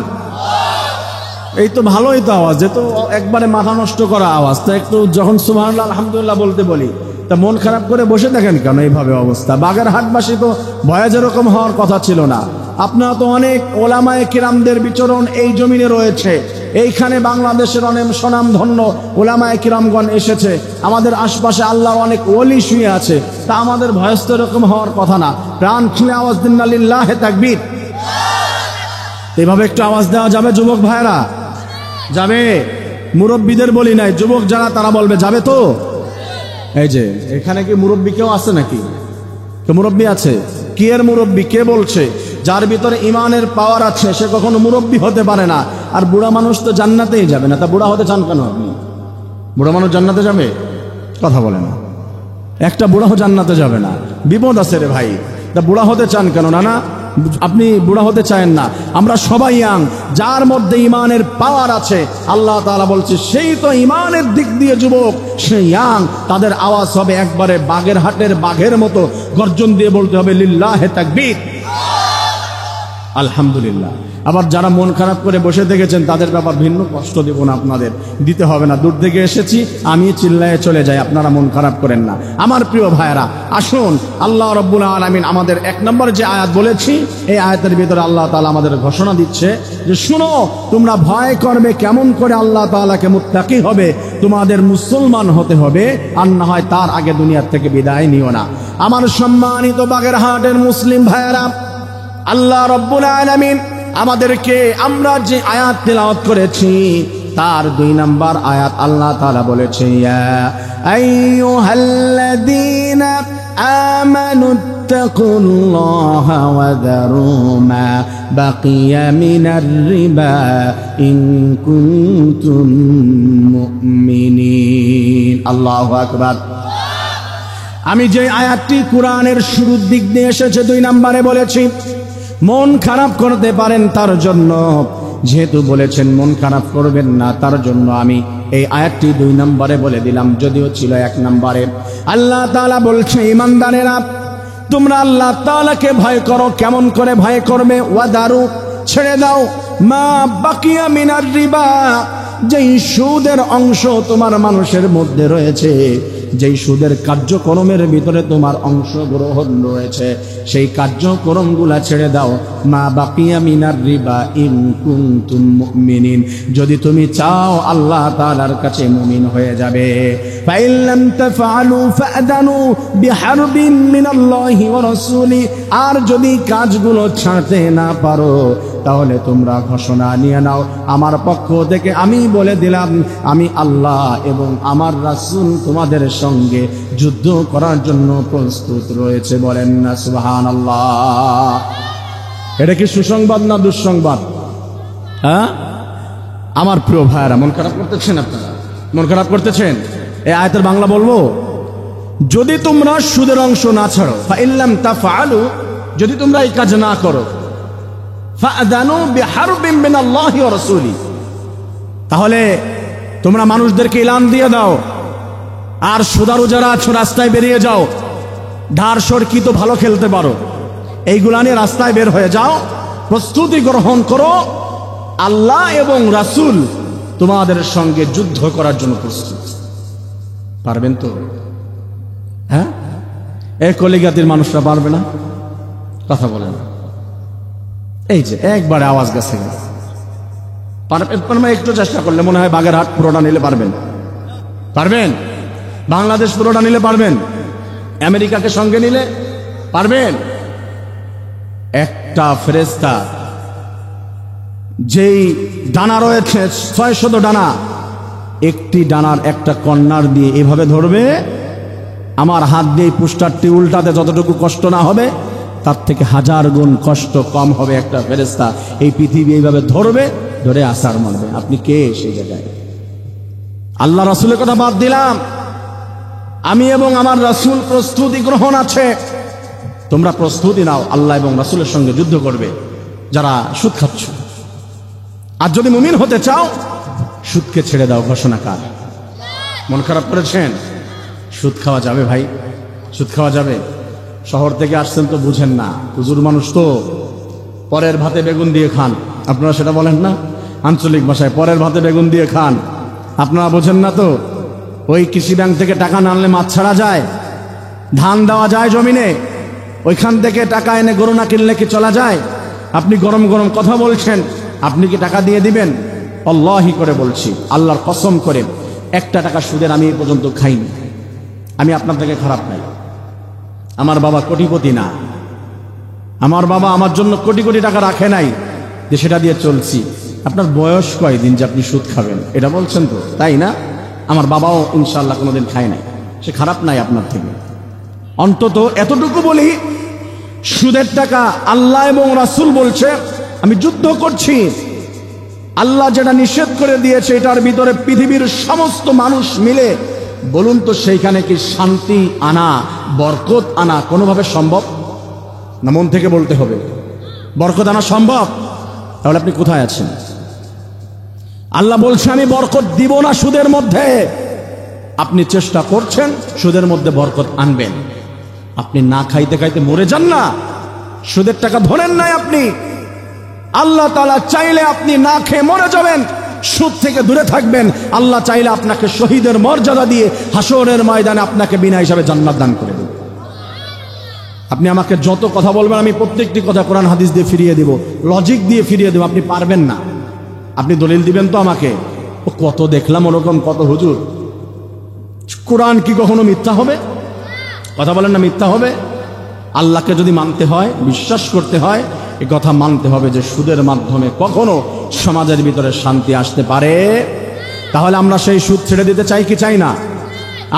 Speaker 1: এই তো ভালোই তো আওয়াজ, যে তো একবারে মাথা নষ্ট করা আওয়াজ। তা একটু যখন সুবহানাল্লাহ আলহামদুলিল্লাহ বলতে বলি, তা মন খারাপ করে বসে থাকেন কেন? এইভাবে অবস্থা। বাগেরহাটবাসী তো ভয়ে যেরকম হওয়ার কথা ছিল না। আপনারা তো অনেক ওলামায়ে কিরামদের বিচরণ এই জমিনে রয়েছে। এইখানে বাংলাদেশের অনেক স্বনামধন্য ওলামায়ে কিরামগণ এসেছে। আমাদের আশপাশে আল্লাহর অনেক ওলি শুয়ে আছে। তা আমাদের ভয়েস তো এরকম হওয়ার কথা না। প্রাণ খুলে আওয়াজ দিন না, লিল্লাহে তাকবীর। এভাবে একটু আওয়াজ দেওয়া যাবে যুবক ভাইরা? যাবে? মুরব্বীদের বলি নাই, যুবক যারা তারা বলবে যাবে তো? এই যে এখানে কি মুরব্বী কেউ আছে নাকি? তো মুরব্বী আছে? কি এর মুরব্বী? কে বলছে? যার ভিতরে ইমানের পাওয়ার আছে সে কখনো মুরব্বী হতে পারে না। আর বুড়া মানুষ তো জান্নাতেই যাবে না। তা বুড়া হতে চান কেন আপনি? বুড়া মানুষ জান্নাতে যাবে? কথা বলে না। একটা বুড়াও জান্নাতে যাবে না, বিপদ আছে রে ভাই। তা বুড়া হতে চান কেন? না না, আপনি বুড়া হতে চান না। আমরা সবাই ইয়াং, যার মধ্যে ইমানের পাওয়ার আছে আল্লাহ তাআলা বলছে সেই তো ইমানের দিক দিয়ে যুবক, সে ইয়াং। তাদের আওয়াজ হবে একবারে বাগেরহাটের বাঘের মতো, গর্জন দিয়ে বলতে হবে লিল্লাহে তাকবীর, আলহামদুলিল্লাহ। আবার যারা মন খারাপ করে বসে থেকেছেন তাদের ব্যাপার ভিন্ন, কষ্ট দেব না আপনাদের, দিতে হবে না। দূর থেকে এসেছি, আমি চিল্লায়ে চলে যাই, আপনারা মন খারাপ করেন না। আমার প্রিয় ভাইয়েরা, আসুন আল্লাহ রাব্বুল আলামিন আমাদের 1 নম্বর যে আয়াত বলেছি, এই আয়াতের ভিতরে আল্লাহ তাআলা আমাদের ঘোষণা দিচ্ছে যে শুনো, তোমরা ভয় করবে কেমন করে আল্লাহ তাআলাকে, মুত্তাকি হবে, তোমাদের মুসলমান হতে হবে, আর না হয় তার আগে দুনিয়ার থেকে বিদায় নিও না। আমার সম্মানিত বাগেরহাটের মুসলিম ভাইয়েরা, আল্লাহ রাব্বুল আলামিন আমাদেরকে, আমরা যে আয়াত তেলাওয়াত করেছি তার 2 নম্বর আয়াত আল্লাহ তাআলা বলেছে, ইয়া আইয়ুহাল্লাযীনা আমানুত্তাকুল্লাহা ওয়া যারু মা বাকিয়া মিনার রিবা ইন কুনতুম মুমিনিন। আল্লাহু আকবার। আমি যে আয়াতটি কোরআনের শুরুর দিক দিয়ে এসেছে 2 নম্বরে বলেছি, মন খারাপ করতে পারেন তার জন্য, যেহেতু বলেছেন মন খারাপ করবেন না তার জন্য আমি এই আয়াতটি 2 নম্বরে বলে দিলাম, যদিও ছিল 1 নম্বরে। আল্লাহ তাআলা বলছে, ঈমানদারেরা তোমরা আল্লাহ তাআলাকে ভয় করো। কেমন করে ভয় করবে? ওয়াদারু, ছেড়ে দাও, মা বাকিয়া মিনার রিবা, যেই সুদের অংশ তোমার মানুষের মধ্যে রয়েছে, যেই সুদের কার্যক্রমের ভিতরে তোমার অংশগ্রহণ রয়েছে, সেই কার্যক্রমগুলা ছেড়ে দাও। মা বাকিয়া মিনার রিবা ইন কুনতুম মুমিনিন, যদি তুমি চাও আল্লাহ তাআলার কাছে মুমিন হয়ে যাবে। ফাইন লাম তাফআলু ফাআদানু বিহারবিন মিনাল্লাহি ওয়া রাসূলি, আর যদি কাজগুলো ছাড়তে না পারো তাহলে তোমরা ঘোষণা নিয়ে নাও, আমার পক্ষ থেকে আমি বলে দিলাম আমি আল্লাহ এবং আমার রাসূল তোমাদের সঙ্গে যুদ্ধ করার জন্য প্রস্তুত রয়েছে। বলেন না সুবহানাল্লাহ। এটা কি সুসংবাদ না দুঃসংবাদ? হ্যাঁ আমার প্রিয় ভাইয়েরা, মন খারাপ করতেছেন আপনারা? মন খারাপ করতেছেন? এই আয়াতের বাংলা বলবো, যদি তোমরা সুদের অংশ না ছাড়ো, ফাইল্লাম তাফআলু, যদি তোমরা এই কাজ না করো, ফাআযানু বিহারবিন মিনাল্লাহি ওয়া রাসূলি, তাহলে তোমরা মানুষদেরকে এলান দিয়ে দাও, আর সুদারু যারা আছো রাস্তায় বেরিয়ে যাও, ধার সরকি তো ভালো খেলতে পারো, এইগুলা নিয়ে রাস্তায় বের হয়ে যাও, প্রস্তুতি গ্রহণ করো, আল্লাহ এবং রাসূল তোমাদের সঙ্গে যুদ্ধ করার জন্য প্রস্তুত। পারবেন তো? হ্যাঁ, এই কলিগাতির মানুষরা পারবে না? কথা বলে না। এই যে একবারে আওয়াজ গেছে, পারবেন? একটু চেষ্টা করলে মনে হয় বাগেরহাট পুরোটা নিলে পারবেন। পারবেন? বাংলাদেশ পুরোটা নিলে পারবেন? আমেরিকাকে সঙ্গে নিলে পারবেন? একটা ফেরেশতা যেই ডানা রয়েছে 600 ডানা, একটি ডানার একটা কর্নার দিয়ে এভাবে ধরবে, আমার হাত দিয়ে পুস্টারটি উল্টাতে যতটুকু কষ্ট না হবে তার থেকে 1000 গুণ কষ্ট কম হবে। একটা ফেরেশতা এই পৃথিবী এইভাবে ধরবে, ধরে আছাড় মারবে। আপনি কে সেই জায়গায়? আল্লাহ রাসূলের কথা বাদ দিলাম, আমি এবং আমার রাসূল প্রস্তুতি গ্রহণ আছে। তোমরা প্রস্তুতি নাও, আল্লাহ এবং রাসূলের সঙ্গে যুদ্ধ করবে যারা সুদ খাচ্ছ। আর যদি মুমিন হতে চাও, সুদকে ছেড়ে দাও। ঘোষণাকার। মন খারাপ করেছেন? সুদ খাওয়া যাবে ভাই? সুদ খাওয়া যাবে? শহর থেকে আসছেন তো বুঝেন না, হুজুর মানুষ তো পরের ভাতে বেগুন দিয়ে খান। আপনারা সেটা বলেন না আঞ্চলিক ভাষায়, পরের ভাতে বেগুন দিয়ে খান। আপনারা বোঝেন না তো? ওই কৃষি ব্যাংক থেকে টাকা না আনলে মাছ ছাড়া যায়? ধান দেওয়া যায় জমিনে, ওইখান থেকে টাকা এনে গরু না কিনলে কি চলা যায়? আপনি গরম গরম কথা বলছেন, আপনি কি টাকা দিয়ে দিবেন? আল্লাহি করে বলছি, আল্লাহর কসম করে, একটা টাকা সুদের আমি এই পর্যন্ত খাইনি। আমি আপনার থেকে খারাপ নাই, আমার বাবা কোটিপতি না, আমার বাবা আমার জন্য কোটি কোটি টাকা রাখে নাই যে সেটা দিয়ে চলছি। আপনার বয়স কয়দিন যে আপনি সুদ খাবেন এটা বলছেন তো, তাই না? আমার বাবাও ইনশাআল্লাহ কোনোদিন খায় নাই, সে খারাপ নাই আপনার থেকে। অন্তত এতটুকু বলি, সুদের টাকা আল্লাহ এবং রাসূল বলছে আমি যুদ্ধ করছি। আল্লাহ যেটা নিষেধ করে দিয়েছে এটার ভিতরে পৃথিবীর সমস্ত মানুষ মিলে বলুন তো, সেইখানে কি শান্তি আনা, বরকত আনা কোনোভাবে সম্ভব না? মন থেকে বলতে হবে, বরকত আনা সম্ভব? তাহলে আপনি কোথায় আছেন? আল্লাহ বলছে আমি বরকত দিব না সুদের মধ্যে। আপনি চেষ্টা করছেন সুদের মধ্যে বরকত আনবেন। আপনি না খাইতে খাইতে মরে যান না, সুদের টাকা ধরেন নাই আপনি। আল্লাহ তাআলা চাইলে আপনি না খেয়ে মরে যাবেন, সুদ থেকে দূরে থাকবেন। আল্লাহ চাইলে আপনাকে শহীদের মর্যাদা দিয়ে হাসরের ময়দানে আপনাকে বিনা হিসাবে জান্নাত দান করে দেবেন। আপনি আমাকে যত কথা বলবেন আমি প্রত্যেকটি কথা কোরআন হাদিস দিয়ে ফিরিয়ে দেব, লজিক দিয়ে ফিরিয়ে দেব। আপনি পারবেন না, আপনি দলিল দিবেন তো আমাকে। ও কত দেখলাম ওরকম, কত হুজুর। কোরআন কি কখনো মিথ্যা হবে? কথা বলেন না, মিথ্যা হবে? আল্লাহকে যদি মানতে হয়, বিশ্বাস করতে হয়, এই কথা মানতে হবে যে সুদের মাধ্যমে কখনো সমাজের ভিতরে শান্তি আসতে পারে। তাহলে আমরা সেই সুদ ছেড়ে দিতে চাই কি চাই না?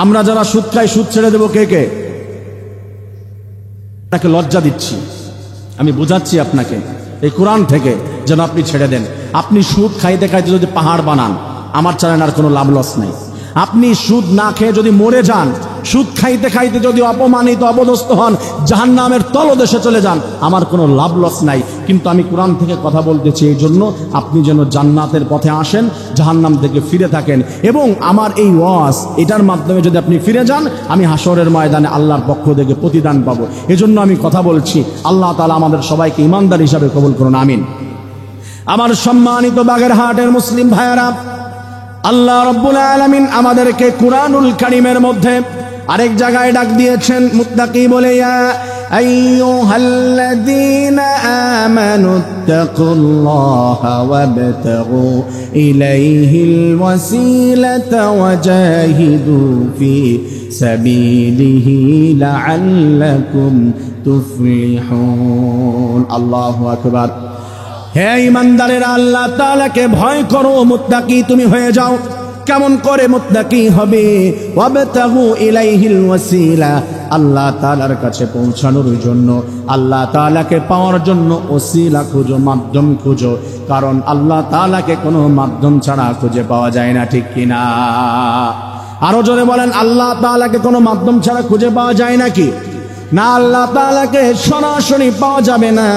Speaker 1: আমরা যারা সুদ খাই, সুদ ছেড়ে দেবো কে কে? আপনাকে লজ্জা দিচ্ছি, আমি বুঝাচ্ছি আপনাকে এই কোরআন থেকে যেন আপনি ছেড়ে দেন। আপনি সুদ খাইতে খাইতে যদি পাহাড় বানান, আমার চালেন আর কোনো লাভ লস নেই। আপনি সুদ না খেয়ে যদি মরে যান, সুদ খাইতে খাইতে যদি অপমানিত অপদস্থ হন, জাহান্নামের তলদেশে চলে যান, আমার কোনো লাভ লস নাই। কিন্তু আমি কোরআন থেকে কথা বলতেছি এই জন্য আপনি যেন জান্নাতের পথে আসেন, জাহান্নাম থেকে ফিরে থাকেন। এবং আমার এই ওয়াজ এটার মাধ্যমে যদি আপনি ফিরে যান, আমি হাসরের ময়দানে আল্লাহর পক্ষ থেকে প্রতিদান পাবো। এজন্য আমি কথা বলছি। আল্লাহ তাআলা আমাদের সবাইকে ঈমানদার হিসাবে কবুল করুন, আমিন। আমার সম্মানিত বাগেরহাটের মুসলিম ভাইয়েরা, আল্লাহ রাব্বুল আলামিন আমাদেরকে কুরআনুল কারীমের মধ্যে আরেক জায়গায় ডাক দিয়েছেন মুত্তাকি বলে, ইয়া আইয়ুহাল্লাযীনা আমানুত্তাকুল্লাহা ওয়াবতাগু ইলাইহিল ওয়াসিলাতা ওয়াজাহিদু ফি সাবিলিহি লাআল্লাকুম তুফলিহুন। আল্লাহু আকবার। হে ঈমানদারেরা, আল্লাহ তাআলাকে ভয় করো, মুত্তাকি তুমি হয়ে যাও। কেমন করে মুত্তাকি হবে? ওয়াবতাগু ইলাইহিল ওয়াসিলা, আল্লাহ তাআলার কাছে পৌঁছানোর জন্য, আল্লাহ তাআলাকে পাওয়ার জন্য ওসিলা খুঁজো, মাধ্যম খুঁজো। কারণ আল্লাহ তাআলাকে কোনো মাধ্যম ছাড়া খুঁজে পাওয়া যায় না, ঠিক কিনা? আরো জোরে বলেন, আল্লাহ তাআলাকে কোনো মাধ্যম ছাড়া খুঁজে পাওয়া যায় নাকি? না, আল্লাহ তাআলাকে সরাসরি পাওয়া যাবে না,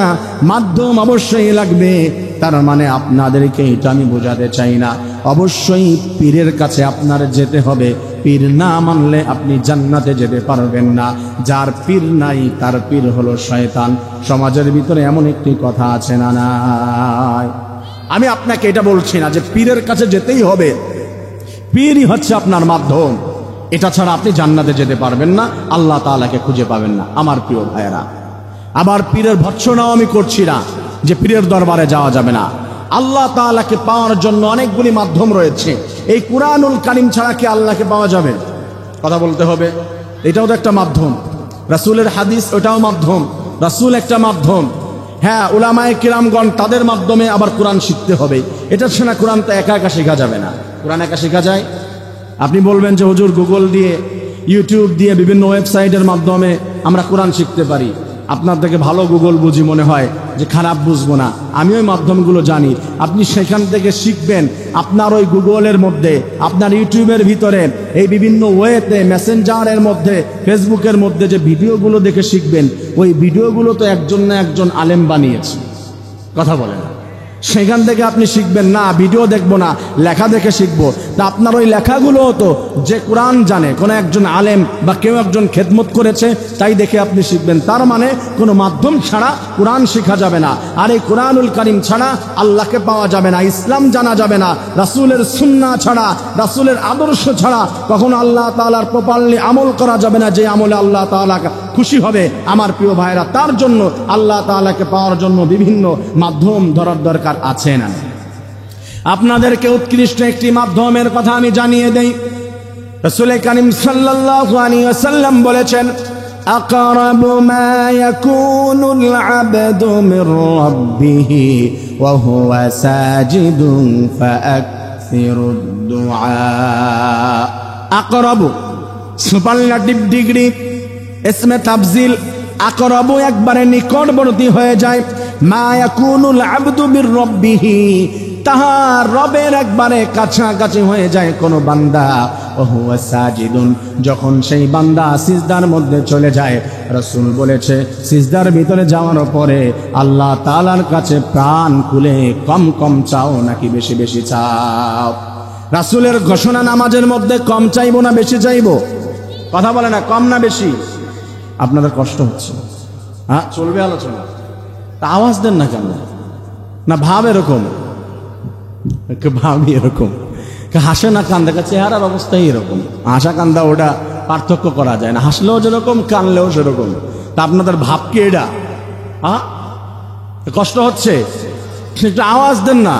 Speaker 1: মাধ্যম অবশ্যই লাগবে। তার মানে আপনাদেরকে এটা আমি বোঝাতে চাই না, অবশ্যই পীরের কাছে আপনার যেতে হবে। পীর না মানলে আপনি জান্নাতে যেতে পারবেন না। যার পীর নাই তার পীর হলো শয়তান। সমাজের ভিতরে এমন একটি কথা আছে না নাই? আমি আপনাকে এটা বলছি না যে পীরের কাছে যেতেই হবে, পীরই হচ্ছে আপনার মাধ্যম। এটা ছাড়া আপনি জান্নাতে যেতে পারবেন না, আল্লাহ তাআলাকে খুঁজে পাবেন না। আমার প্রিয় ভাইয়েরা, আবার পীরের ভৎসনাও আমি করছি না যে পীরের দরবারে যাওয়া যাবে না। আল্লাহ তাআলাকে পাওয়ার জন্য অনেকগুলি মাধ্যম রয়েছে। এই কুরআনুল কারীম ছাড়া কি আল্লাহকে পাওয়া যাবে? কথা বলতে হবে। এটাও তো একটা মাধ্যম। রাসূলের হাদিস ওটাও মাধ্যম, রাসূল একটা মাধ্যম। হ্যাঁ, উলামায়ে কিরামগণ তাদের মাধ্যমে আবার কোরআন শিখতে হবে। এটা ছাড়া কোরআন তো একা একা শেখা যাবে না। কোরআন একা শেখা যায়? আপনি বলবেন যে হুজুর গুগল দিয়ে, ইউটিউব দিয়ে, বিভিন্ন ওয়েবসাইটের মাধ্যমে আমরা কোরআন শিখতে পারি। আপনার থেকে ভালো গুগল বুঝি মনে হয় যে খারাপ বুঝবো না, আমি ওই মাধ্যমগুলো জানি। আপনি সেখান থেকে শিখবেন। আপনার ওই গুগলের মধ্যে, আপনার ইউটিউবের ভিতরে, এই বিভিন্ন ওয়েতে, মেসেঞ্জারের মধ্যে, ফেসবুকের মধ্যে যে ভিডিওগুলো দেখে শিখবেন, ওই ভিডিওগুলো তো একজন না একজন আলেম বানিয়েছে। কথা বলেন, সেখান থেকে আপনি শিখবেন না। ভিডিও দেখবো না, লেখা দেখে শিখবো। তা আপনার ওই লেখাগুলো তো যে কোরআন জানে, কোনো একজন আলেম বা কেউ একজন খেদমত করেছে, তাই দেখে আপনি শিখবেন। তার মানে কোনো মাধ্যম ছাড়া কোরআন শেখা যাবে না। আর এই কোরআনুল কারীম ছাড়া আল্লাহকে পাওয়া যাবে না, ইসলাম জানা যাবে না। রাসূলের সুন্নাহ ছাড়া, রাসূলের আদর্শ ছাড়া কখনো আল্লাহ তাআলার প্রপারলি আমল করা যাবে না, যে আমলে আল্লাহ তাআলা খুশি হবে। আমার প্রিয় ভাইরা, তার জন্য আল্লাহ তাআলাকে পাওয়ার জন্য বিভিন্ন মাধ্যম ধরার দরকার আছে না। আপনাদেরকে উৎকৃষ্ট একটি মাধ্যমের কথা আমি জানিয়ে দেই। রাসূল কারীম সাল্লাল্লাহু আলাইহি ওয়াসাল্লাম বলেছেন, আকরাবু মা ইয়াকুনুল আবদু মির রাব্বিহি ওয়া হুয়া সাজিদুন ফাআকসিরুদ দুআ। আকরাবু সুপারলাটিভ ডিগ্রি, ইসমে তাফজিল। আকরাবু একবারে নিকটবর্তী হয়ে যায়। মা ইয়াকুনুল আবদু বির রাব্বিহি, তাহার রবের একবারে কাছাকাছি হয়ে যায় কোন বান্দা। ওয়া হুয়া সাজিদুন, যখন সেই বান্দা সিজদার মধ্যে চলে যায়। রাসূল বলেছে, সিজদার ভিতরে যাওয়ার পরে আল্লাহ তাআলার কাছে প্রাণ খুলে কম কম চাও নাকি বেশি বেশি চাও? রাসূলের ঘোষণা, নামাজের মধ্যে কম চাইবো না বেশি চাইবো? কথা বলে না, কম না বেশি? আপনাদের কষ্ট হচ্ছে? হ্যাঁ, চলবে আলোচনা, তা আওয়াজ দেন না কেন? না ভাব এরকম, ভাবি এরকম, হাসে না কান্দে, চেহারার অবস্থাই এরকম। হাসা কান্দা ওটা পার্থক্য করা যায় না, হাসলেও যেরকম কানলেও সেরকম। তা আপনাদের ভাব কি এটা? হ্যাঁ, কষ্ট হচ্ছে, একটু আওয়াজ দেন না।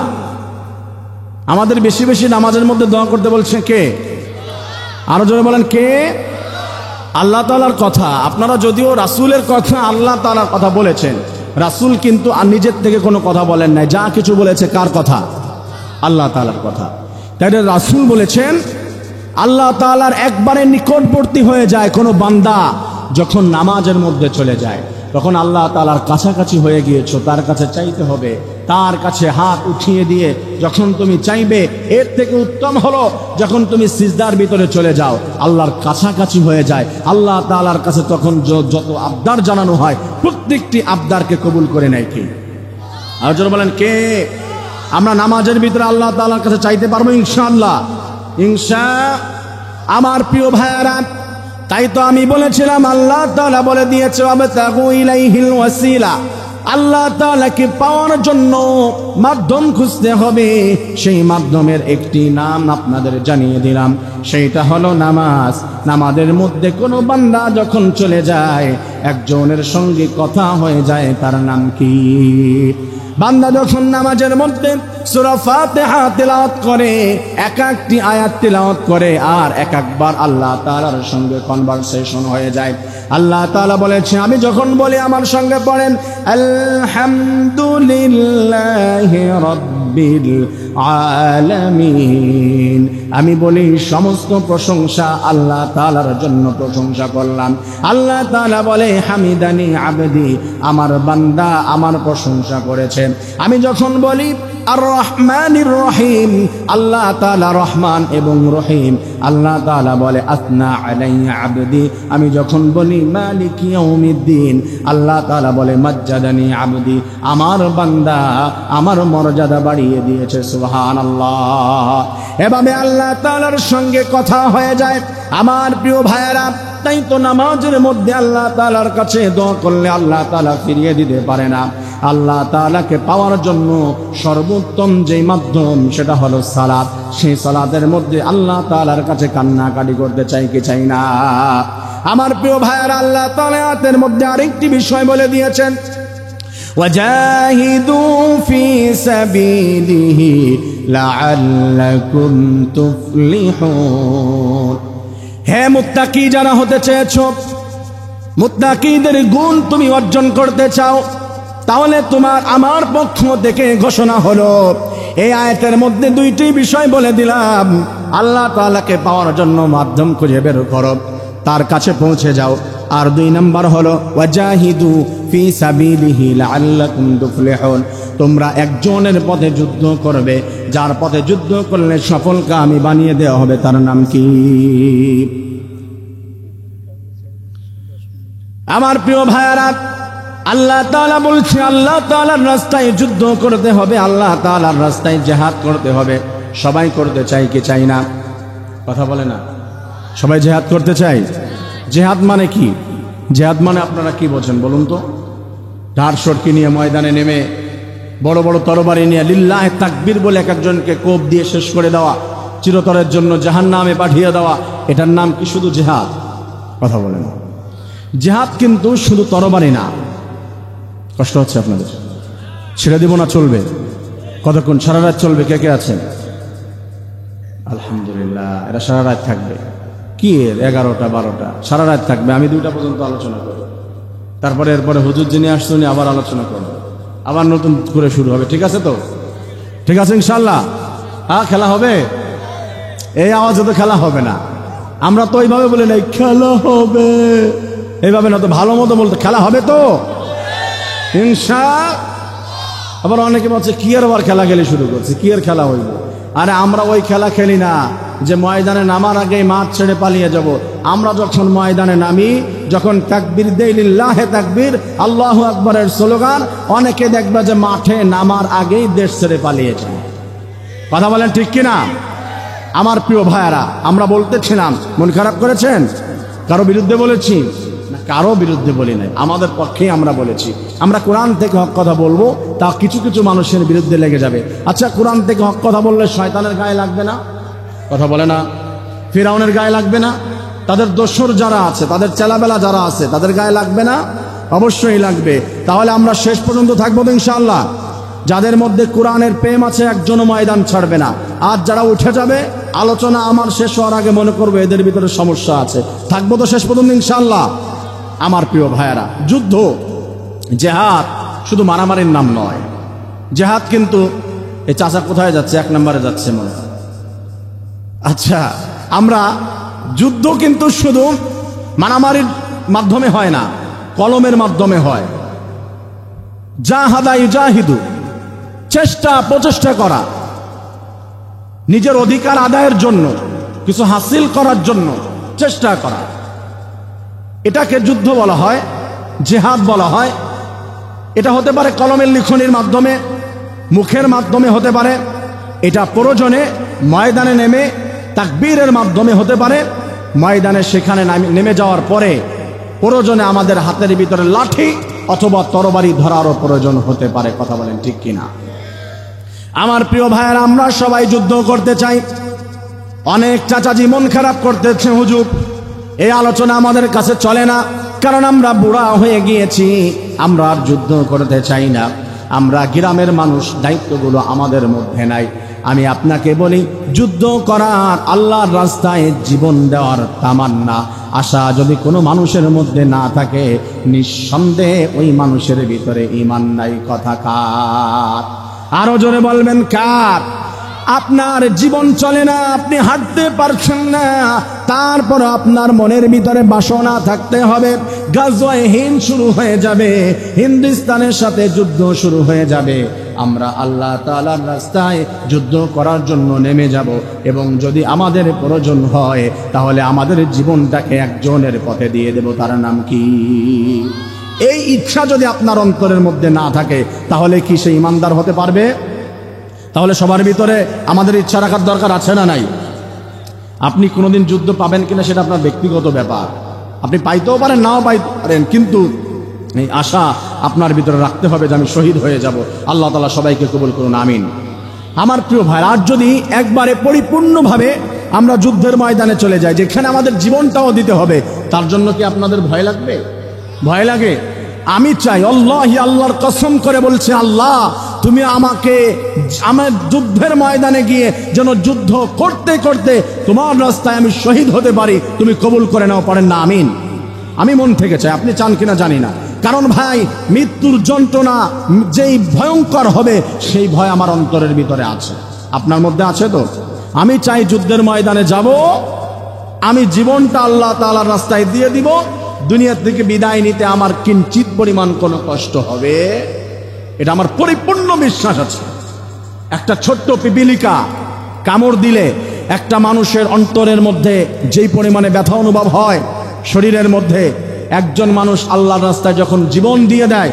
Speaker 1: আমাদের বেশি বেশি নামাজের মধ্যে দোয়া করতে বলছে কে? আরো জোরে বলেন, কে? আল্লাহ তাআলার কথা। আপনারা যদিও রাসূলের কথা, আল্লাহ তাআলার কথা বলেছেন, রাসূল কিন্তু আর নিজের থেকে কোনো কথা বলেন নাই। যা কিছু বলেছে কার কথা? আল্লাহ তাআলার কথা। তাই রাসূল বলেছেন, আল্লাহ তাআলার একবারে নিকটবর্তী হয়ে যায় কোনো বান্দা যখন নামাজের মধ্যে চলে যায়, তখন আল্লাহ তাআলার কাছাকাছি হয়ে গিয়েছো, তার কাছে চাইতে হবে। তার কাছে হাত উঠিয়ে দিয়ে যখন তুমি চাইবে, এর থেকে উত্তম হলো যখন তুমি সিজদার ভিতরে চলে যাও, আল্লাহর কাছাকাছি হয়ে যায়। আল্লাহ তাআলার কাছে তখন যত আবদার জানানো হয়, প্রত্যেকটি আবদারকে কবুল করে নেয় কে? আর যারা বলেন কে? আমরা নামাজের ভিতরে আল্লাহ তাআলার কাছে চাইতে পারবো ইনশাআল্লাহ। আমার প্রিয় ভাইয়েরা, তাই তো আমি বলেছিলাম আল্লাহ তাআলা বলে দিয়েছে, ওয়াবতাগু ইলাইহিল ওয়াসিলা। আল্লাহ তাআলাকে পাওয়ার জন্য মাধ্যম খুঁজতে হবে। সেই মাধ্যমের একটি নাম আপনাদের জানিয়ে দিলাম, সেইটা হলো নামাজ। নামাজের মধ্যে কোনো বান্দা যখন চলে যায়, একজনের সঙ্গে কথা হয়ে যায়, তার নাম কি? বান্দা যখন নামাজের মধ্যে সূরা ফাতিহা তিলাওয়াত করে, এক একটি আয়াত তিলাওয়াত করে, আর এক একবার আল্লাহ তাআলার সঙ্গে কনভারসেশন হয়ে যায়। আল্লাহ তাআলা বলেছে, আমি যখন বলি আমার সঙ্গে পড়েন আলহামদুলিল্লাহি রাব্বিল আলামিন, আমি বলি সমস্ত প্রশংসা আল্লাহ তাআলার জন্য প্রশংসা করলাম। আল্লাহ তাআলা বলে হামিদানি আবদি, আমার বান্দা আমার প্রশংসা করেছে। আমি যখন বলি আর রহমানির রহিম, আল্লাহ তাআলা রহমান এবং রহিম, আল্লাহ তাআলা বলে আসনা আলাইয়া আবদি। আমি যখন বলি মালিক ইয়াউমিদ্দিন, আল্লাহ তাআলা বলে মাজ্জাদানি আবদি, আমার বান্দা আমার মর্যাদা বাড়িয়ে দিয়েছে। সুবহানাল্লাহ। এভাবে আল্লাহ তাআলার সঙ্গে কথা হয়ে যায়। আমার প্রিয় ভাইয়েরা, তাই তো নামাজের মধ্যে আল্লাহ তাআলার কাছে দোয়া করলে আল্লাহ তাআলা ফিরিয়ে দিতে পারে না। আল্লাহ তাআলাকে পাওয়ার জন্য সর্বোত্তম যেই মাধ্যম, সেটা হলো সালাত। সেই সালাতের মধ্যে আল্লাহ তাআলার কাছে কান্নাকাটি করতে চাই কি চাই না? আমার প্রিয় ভাইয়েরা, আল্লাহ তাআলা আয়াতের মধ্যে আরেকটি বিষয় বলে দিয়েছেন, ওয়াজাহিদু ফি সাবিলিহি লাআল্লাকুম তুফলিহুন। হে মুত্তাকি যারা হতে চেয়েছো, মুত্তাকিদের গুণ তুমি অর্জন করতে চাও, তাহলে তোমার আমার পক্ষ থেকে ঘোষণা হলো, এই আয়াতের মধ্যে দুইটি বিষয় বলে দিলাম। আল্লাহ তাআলাকে পাওয়ার জন্য মাধ্যম খুঁজে বের করো, তার কাছে পৌঁছে যাও। আর দুই নাম্বার হলো ওয়াজাহিদু ফি সাবিলিহি লাআল্লাকুম তুফলিহুন। তোমরা একজনের পথে যুদ্ধ করবে, যার পথে যুদ্ধ করলে সফলকামী বানিয়ে দেওয়া হবে, তার নাম কি? আমার প্রিয় ভাইয়ারা, আল্লাহ তাআলা বলছে আল্লাহ তাআলার রাস্তায় যুদ্ধ করতে হবে, আল্লাহ তাআলার রাস্তায় জিহাদ করতে হবে। সবাই করতে চাই কি চাই না? কথা বলে না। সবাই জিহাদ করতে চাই। জিহাদ মানে কি? জিহাদ মানে আপনারা কি বোঝেন বলুন তো? ধার সটকি নিয়ে ময়দানে নেমে বড় বড় তরবারি নিয়ে লিল্লাহে তাকবীর বলে এক একজনকে কোপ দিয়ে শেষ করে দেওয়া, চিরতরের জন্য জাহান্নামে পাঠিয়ে দেওয়া, এটার নাম কি শুধু জিহাদ? কথা বলেন। জিহাদ কিন্তু শুধু তরবারি না। কষ্ট হচ্ছে আপনাদের? ছেড়ে দিব না চলবে? কতক্ষণ? সারা রাত চলবে? কে কে আছেন? আলহামদুলিল্লাহ, এরা সারা রাত থাকবে। কি এর 11টা 12টা সারা রাত থাকবে। আমি 2টা পর্যন্ত আলোচনা করব, তারপরে এরপরে হুজুর যিনি আসছেন উনি আবার আলোচনা করবেন, আবার নতুন করে শুরু হবে। ঠিক আছে তো? ঠিক আছে ইনশাল্লাহ? হ্যাঁ, খেলা হবে। এই আওয়াজে তো খেলা হবে না। আমরা তো এইভাবে বলি নাই খেলা হবে, এইভাবে না তো, ভালো মতো বলতে খেলা হবে তো ইনশাআল্লাহ। আবার অনেকে বলছে কি আর আবার খেলা খেলে শুরু করছে, কি আর খেলা হইব? আরে আমরা ওই খেলা খেলি না যে ময়দানে নামার আগে মাঠ ছেড়ে পালিয়ে যাব। আমরা যখন ময়দানে নামি, যখন তাকবীর দেই লিল্লাহে তাকবীর, আল্লাহু আকবারের স্লোগান, অনেকে দেখবে যে মাঠে নামার আগেই দেশ ছেড়ে পালিয়ে যায়। কথা বলেন ঠিক কিনা? আমার প্রিয় ভাইয়ারা, আমরা বলতেছিলাম, মন খারাপ করেছেন? কারো বিরুদ্ধে বলেছি না? কারো বিরুদ্ধে বলি নাই, আমাদের পক্ষেই আমরা বলেছি। আমরা কোরআন থেকে হক কথা বলবো, তা কিছু কিছু মানুষের বিরুদ্ধে লেগে যাবে। আচ্ছা, কোরআন থেকে হক কথা বললে শয়তানের গায়ে লাগবে না? কথা বলে না? ফিরাউনের গায়ে লাগবে না? তাদের দোসর যারা আছে, তাদের চেলাবেলা যারা আছে, তাদের গায়ে লাগবে না? অবশ্যই লাগবে। তাহলে আমরা শেষ পর্যন্ত থাকবো তো ইনশাআল্লাহ? যাদের মধ্যে কোরআনের প্রেম আছে একজনও ময়দান ছাড়বে না। আর যারা উঠে যাবে, আলোচনা আমার শেষ হওয়ার আগে মনে করবে এদের ভিতরে সমস্যা আছে। থাকবো তো শেষ পর্যন্ত ইনশাআল্লাহ? আমার প্রিয় ভাইয়েরা, যুদ্ধ, জিহাদ শুধু মারামারির নাম নয়। জিহাদ কিন্তু, এই চাচা কোথায় যাচ্ছে? 1 নম্বরে যাচ্ছে মনে হয়। আচ্ছা, আমরা যুদ্ধ কিন্তু শুধু মারামারির মাধ্যমে হয় না, কলমের মাধ্যমে হয়। জাহাদা ইউজাহিদু, চেষ্টা প্রচেষ্টা করা, নিজের অধিকার আদায়ের জন্য, কিছু হাসিল করার জন্য চেষ্টা করা, এটাকে যুদ্ধ বলা হয়, জিহাদ বলা হয়। এটা হতে পারে কলমের লিখনির মাধ্যমে, মুখের মাধ্যমে হতে পারে, এটা প্রয়োজনে ময়দানে নেমে তাকবীরের মাধ্যমে হতে পারে। ময়দানে সেখানে নেমে যাওয়ার পরে প্রয়োজনে আমাদের হাতের ভিতরে লাঠি অথবা তরবারি ধরারও প্রয়োজন হতে পারে। কথা বলেন ঠিক কিনা? আমার প্রিয় ভাইয়েরা, আমরা সবাই যুদ্ধ করতে চাই। অনেক চাচাজি মন খারাপ করতেছে, হুজুর এই আলোচনা আমাদের কাছে চলে না, কারণ আমরা বুড়া হয়ে গিয়েছি, আমরা আর যুদ্ধ করতে চাই না, আমরা গ্রামের মানুষ, দায়িত্বগুলো আমাদের মধ্যে নাই। আমি আপনাকে বলি, যুদ্ধ করার, আল্লাহর রাস্তায় জীবন দেওয়ার তামান্না, আশা যদি কোনো মানুষের মধ্যে না থাকে, নিঃসন্দেহে ওই মানুষের ভিতরে ঈমান নাই। কথা কার? আরো জোরে বলবেন কার? আপনার জীবন চলে না, আপনি হাঁটতে পারছেন না, তারপর আপনার মনের ভিতরে বাসনা থাকতে হবে। গাজওয়ায়ে হিন্দ শুরু হয়ে যাবে, হিন্দুস্তানের সাথে যুদ্ধ শুরু হয়ে যাবে, আমরা আল্লাহ তাআলার রাস্তায় যুদ্ধ করার জন্য নেমে যাব। এবং যদি আমাদের প্রয়োজন হয়, তাহলে আমাদের জীবনটাকে একজনের পথে দিয়ে দেব, তার নাম কি? এই ইচ্ছা যদি আপনার অন্তরের মধ্যে না থাকে, তাহলে কি সে ইমানদার হতে পারবে? তাহলে সবার ভিতরে আমাদের ইচ্ছা রাখার দরকার আছে না নাই? আপনি কোনোদিন যুদ্ধ পাবেন কিনা সেটা আপনার ব্যক্তিগত ব্যাপার, আপনি পাইতেও পারেন, নাও পাইতে পারেন, কিন্তু এই আশা আপনার ভিতরে রাখতে হবে যে আমি শহীদ হয়ে যাব। আল্লাহ তাআলা সবাইকে কবুল করুন, আমিন। আমার প্রিয় ভাই, আর যদি একবারে পরিপূর্ণভাবে আমরা যুদ্ধের ময়দানে চলে যাই, যেখানে আমাদের জীবনটাও দিতে হবে, তার জন্য কি আপনাদের ভয় লাগবে? ভয় লাগে? আমি চাই, আল্লাহি, আল্লাহর কসম করে বলছে, আল্লাহ তুমি আমাকে আমার যুদ্ধের ময়দানে গিয়ে যেন যুদ্ধ করতে করতে তোমার রাস্তায় আমি শহীদ হতে পারি, তুমি কবুল করে নাও, পারেন না? আমিন। আমি মন থেকে চাই, আপনি চান কিনা জানি না। কারণ ভাই, মৃত্যুর যন্ত্রণা যেই ভয়ঙ্কর হবে, সেই ভয় আমার অন্তরের ভিতরে আছে, আপনার মধ্যে আছে তো? আমি চাই যুদ্ধের ময়দানে যাব, আমি জীবনটা আল্লাহ তাআলার রাস্তায় দিয়ে দিব, দুনিয়া থেকে বিদায় নিতে আমার কিঞ্চিত পরিমাণ কোনো কষ্ট হবে, এটা আমার পরিপূর্ণ বিশ্বাস আছে। একটা ছোট্ট পিপিলিকা কামড় দিলে একটা মানুষের অন্তরের মধ্যে যেই পরিমাণে ব্যথা অনুভব হয় শরীরের মধ্যে, একজন মানুষ আল্লাহর রাস্তায় যখন জীবন দিয়ে দেয়,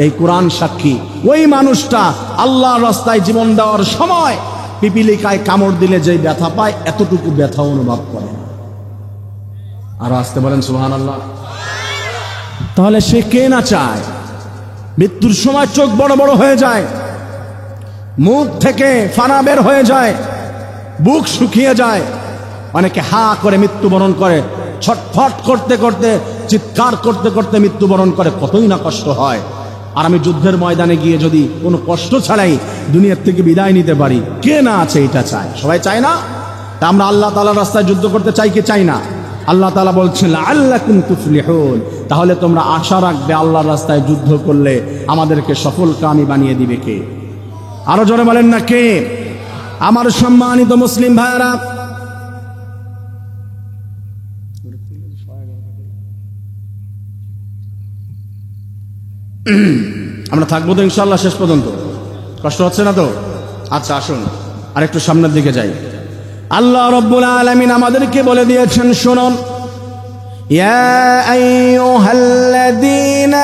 Speaker 1: এই কোরআন সাক্ষী, ওই মানুষটা আল্লাহর রাস্তায় জীবন দেওয়ার সময় পিপিলিকায় কামড় দিলে যেই ব্যথা পায় এতটুকু ব্যথা অনুভব করে। আর আসতে বলেন সুবহানাল্লাহ। তাহলে সে কে না চায়? মৃত্যুর সময় চোখ বড় বড় হয়ে যায়, মুখ থেকে ফানা বের হয়ে যায়, বুক শুকিয়ে যায়, অনেকে হা করে মৃত্যুবরণ করে, ছটফট করতে করতে চিৎকার করতে করতে মৃত্যুবরণ করে, কতই না কষ্ট হয়। আর আমি যুদ্ধের ময়দানে গিয়ে যদি কোনো কষ্ট ছাড়াই দুনিয়ার থেকে বিদায় নিতে পারি, কে না আছে এটা চায়? সবাই চায় না? তা আমরা আল্লাহ তাআলার রাস্তায় যুদ্ধ করতে চাই কি চাই না? আল্লাহ তাআলা বলছেন লাআল্লাকুম তুফলিহুন, তাহলে তোমরা আশা রাখবে আল্লাহর রাস্তায় যুদ্ধ করলে আমাদেরকে সফলকামী বানিয়ে দিবে কে? আরো জোরে বলেন না কে? আমার সম্মানিত মুসলিম ভাইরা, আমরা থাকবো তো ইনশাআল্লাহ শেষ পর্যন্ত? কষ্ট হচ্ছে না তো? আচ্ছা আসুন আর একটু সামনের দিকে যাই। আল্লাহ রাব্বুল আলামিন আমাদেরকে বলে দিয়েছেন, শুনুন, ইয়া আইয়ুহাল্লাযীনা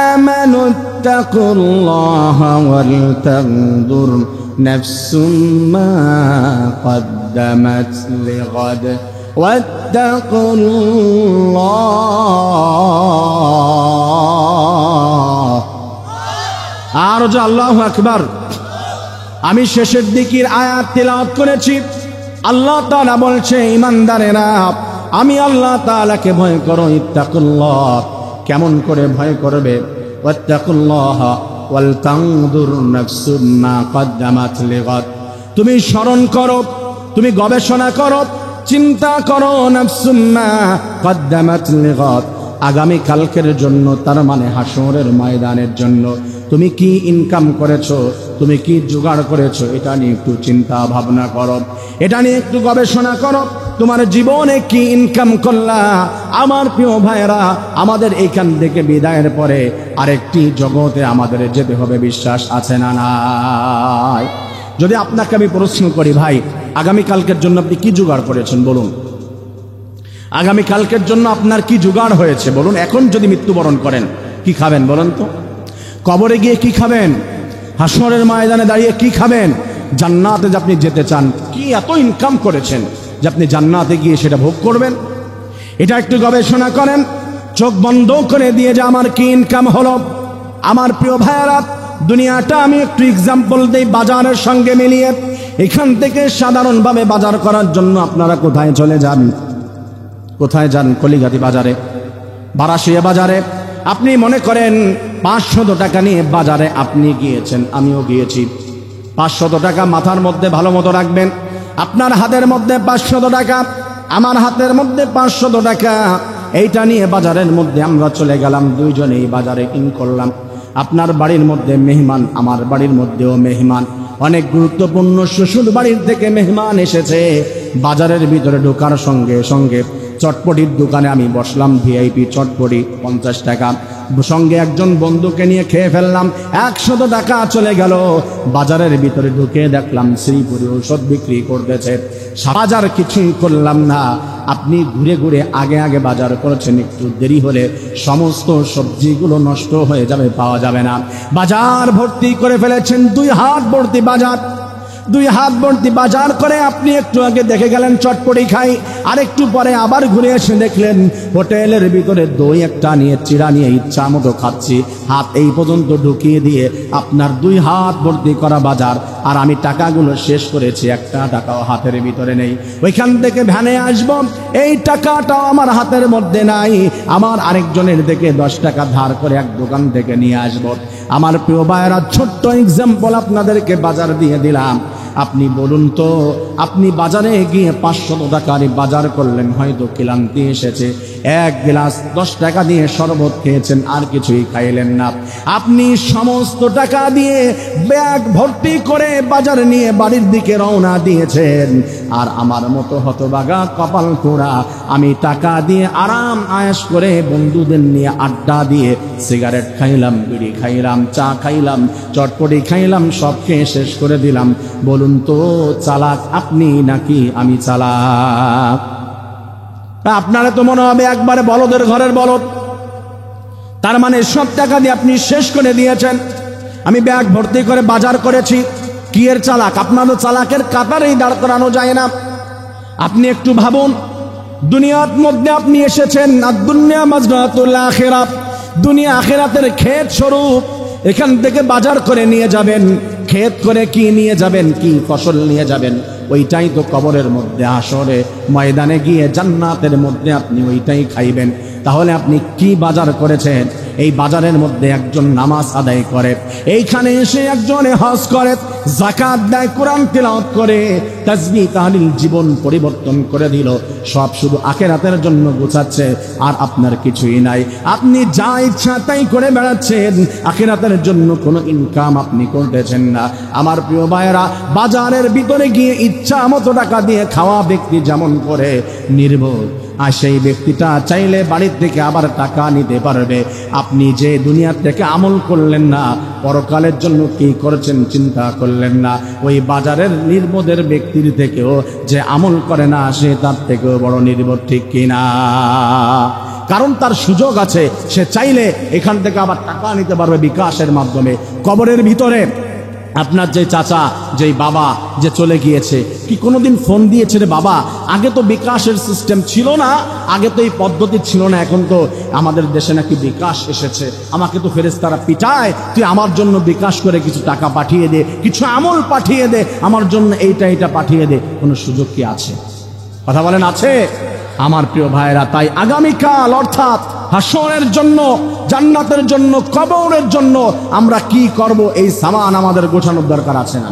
Speaker 1: আমানুত্তাকুল্লাহা ওয়াল তানজুর নাফসুম মা কদ্দামাত লিগাদ ওয়াত্তাকুল্লাহ। আর যে আল্লাহু আকবার। আমি শেষের দিকের আয়াত তেলাওয়াত করেছি। আল্লাহ তাআলা বলছে, ঈমানদারেরা আমি আল্লাহ তাআলাকে ভয় করো। ইত্তাকুল্লাহ, কেমন করে ভয় করবে? ওয়াত্তাকুল্লাহ ওয়াল তানজুর নাফসুম মা কদ্দামাত লিগাদ, তুমি স্মরণ করো, তুমি গবেষণা করো, চিন্তা করো, নাফসুম মা কদ্দামাত লিগাদ, আগামী কালকের জন্য, তার মানে হাসরের ময়দানের জন্য তুমি কি ইনকাম করেছো, তুমি কি জোগাড় করেছো, এটা নিয়ে একটু চিন্তা ভাবনা করো, এটা নিয়ে একটু গবেষণা করো। তোমার জীবনে কি ইনকাম করলা? আমার প্রিয় ভাইরা, আমাদের এইখান থেকে বিদায়ের পরে আরেকটি জগতে আমাদের যেতে হবে, বিশ্বাস আছে না নাই? যদি আপনাকে আমি প্রশ্ন করি, ভাই আগামী কালকের জন্য আপনি কি জোগাড় করেছেন বলুন? আগামী কালকের জন্য আপনার কি জোগাড় হয়েছে বলুন? এখন যদি মৃত্যুবরণ করেন কি খাবেন বলেন তো? কবরে গিয়ে কি খাবেন? হাসরের ময়দানে দাঁড়িয়ে কি খাবেন? জান্নাতে যে আপনি যেতে চান, কি এত ইনকাম করেছেন যে আপনি জান্নাতে গিয়ে সেটা ভোগ করবেন? এটা একটু গবেষণা করেন, চোখ বন্ধ করে দিয়ে যে আমার কি ইনকাম হলো। আমার প্রিয় ভাইয়েরা, দুনিয়াটা আমি একটু এক্সাম্পল দেই বাজারের সঙ্গে মিলিয়ে। এখান থেকে সাধারণভাবে বাজার করার জন্য আপনারা কোথায় চলে যান? কোথায় যান? কলিগাতি বাজারে, বারাসিয়া বাজারে। আপনি মনে করেন 500 টাকা নিয়ে বাজারে আপনি গিয়েছেন, আমিও গিয়েছি। 500 টাকা মাথার মধ্যে ভালো মতো রাখবেন। আপনার হাতের মধ্যে 500 টাকা, আমার হাতের মধ্যে 500 টাকা। এইটা নিয়ে বাজারের মধ্যে আমরা চলে গেলাম, দুইজনেই বাজারে ইন করলাম। আপনার বাড়ির মধ্যে মেহমান, আমার বাড়ির মধ্যেও মেহমান, অনেক গুরুত্বপূর্ণ শ্বশুর বাড়ির থেকে মেহমান এসেছে। বাজারের ভিতরে ঢোকার সঙ্গে সঙ্গে চটপটির দোকানে আমি বসলাম, ভিআইপি চটপটি 50 টাকা, সঙ্গে একজন বন্ধুকে নিয়ে খেয়ে ফেললাম, 100 টাকা চলে গেল। বাজারের ভিতরে ঢুকে দেখলাম শ্রীপুরি ঔষধ বিক্রি করতেছে। বাজার কিছুই করলাম না, আপনি ঘুরে ঘুরে আগে আগে বাজার করেছেন, একটু দেরি হলে সমস্ত সবজিগুলো নষ্ট হয়ে যাবে, পাওয়া যাবে না। বাজার ভর্তি করে ফেলেছেন, 2 হাত ভর্তি বাজার, 2 হাত ভর্তি বাজার করে আপনি একটু আগে দেখে গেলেন চটপটি খাই, আর একটু পরে আবার ঘুরে এসে দেখলেন হোটেলের ভিতরে দই একটা নিয়ে, চিড়া নিয়ে ইচ্ছা মতো খাচ্ছি, হাত এই পর্যন্ত ঢুকিয়ে দিয়ে আপনার 2 হাত ভর্তি করা বাজার। আর আমি টাকাগুলো শেষ করেছি, 1 টাকাও হাতের ভিতরে নেই। ওইখান থেকে ভ্যানে আসব, এই টাকাটাও আমার হাতের মধ্যে নাই। আমার আরেকজনের থেকে 10 টাকা ধার করে এক দোকান থেকে নিয়ে আসব। আমার প্রিয় ভাইয়েরা, ছোট্ট এক্সাম্পল আপনাদেরকে বাজার দিয়ে দিলাম। আপনি বলুন তো, আপনি বাজারে গিয়ে 500 টাকার বাজার করলেন, হয়তো ক্লান্তি এসেছে, এক গ্লাস 10 টাকা দিয়ে শরবত খেয়েছেন, আর কিছুই খাইলেন না। আপনি সমস্ত টাকা দিয়ে ব্যাগ ভর্তি করে বাজার নিয়ে বাড়ির দিকে রওনা দিয়েছেন। আর আমার মতো হতভাগা কপাল পোড়া, আমি টাকা দিয়ে আরাম আয়েশ করে বন্ধুদের নিয়ে আড্ডা দিয়ে সিগারেট খাইলাম, বিড়ি খাইলাম, চা খাইলাম, চটপটি খাইলাম, সব খেয়ে শেষ করে দিলাম। বলুন তো চালাক আপনি নাকি আমি চালাক? আপনারা তো মনে হবে একবারে বলদের ঘরের বলদ। তার মানে সব টাকা দিয়ে আপনি শেষ করে দিয়েছেন। আমি ব্যাগ ভর্তি করে বাজার করেছি, কি এর চালাক? আপনারও চালাকের কাতারেই দাঁড় করানো যায় না। আপনি একটু ভাবুন, দুনিয়ার মধ্যে আপনি এসেছেন, আর দুনিয়া মাজরাতুল আখিরাত, দুনিয়া আখিরাতের ক্ষেত স্বরূপ। এখান থেকে বাজার করে নিয়ে যাবেন, ক্ষেত করে কি নিয়ে যাবেন, কি ফসল নিয়ে যাবেন? ওইটাই তো কবরের মধ্যে, হাসরে ময়দানে গিয়ে জান্নাতের মধ্যে আপনি ওইটাই খাইবেন। তাহলে আপনি কি বাজার করেছেন? এই বাজারের মধ্যে একজন নামাজ আদায় করে, এইখানে এসে একজনে হজ করে, যাকাত দেয়, কোরআন তেলাওয়াত করে, তাসবিহ তাহলিল, জীবন পরিবর্তন করে দিল। সব শুধু আখিরাতের জন্য গোছাচ্ছে, আর আপনার কিছুই নাই। আপনি যা ইচ্ছা তাই করে বেড়াচ্ছেন, আখিরাতের জন্য কোনো ইনকাম আপনি করতেছেন না। আমার প্রিয় ভাইয়েরা, বাজারের ভিতরে গিয়ে ইচ্ছা মতো টাকা দিয়ে খাওয়া ব্যক্তি যেমন করে নির্বোধ, আর সেই ব্যক্তিটা চাইলে বাড়ির থেকে আবার টাকা নিতে পারবে। আপনি যে দুনিয়ার থেকে আমল করলেন না, পরকালের জন্য কি করেছেন চিন্তা করলেন না। ওই বাজারের নির্বোধের ব্যক্তির থেকেও যে আমল করে না, সে তার থেকেও বড় নির্বোধ, ঠিক কিনা? কারণ তার সুযোগ আছে, সে চাইলে এখান থেকে আবার টাকা নিতে পারবে বিকাশের মাধ্যমে। কবরের ভিতরে আপনার যে চাচা, যেই বাবা যে চলে গিয়েছে, কি কোনোদিন ফোন দিয়েছে রে বাবা? আগে তো বিকাশের সিস্টেম ছিল না, আগে তো এই পদ্ধতি ছিল না, এখন তো আমাদের দেশে নাকি বিকাশ এসেছে, আমাকে তো ফেরেশতারা পিটায়, তুই আমার জন্য বিকাশ করে কিছু টাকা পাঠিয়ে দে, কিছু আমল পাঠিয়ে দে, আমার জন্য এইটা পাঠিয়ে দে। কোনো সুযোগ কি আছে? কথা বলেন, আছে? আমার প্রিয় ভাইরা, তাই আগামীকাল অর্থাৎ হাসরের জন্য, জান্নাতের জন্য, কবরের জন্য আমরা কি করব, এই সামান আমাদের গোছানোর দরকার আছে না?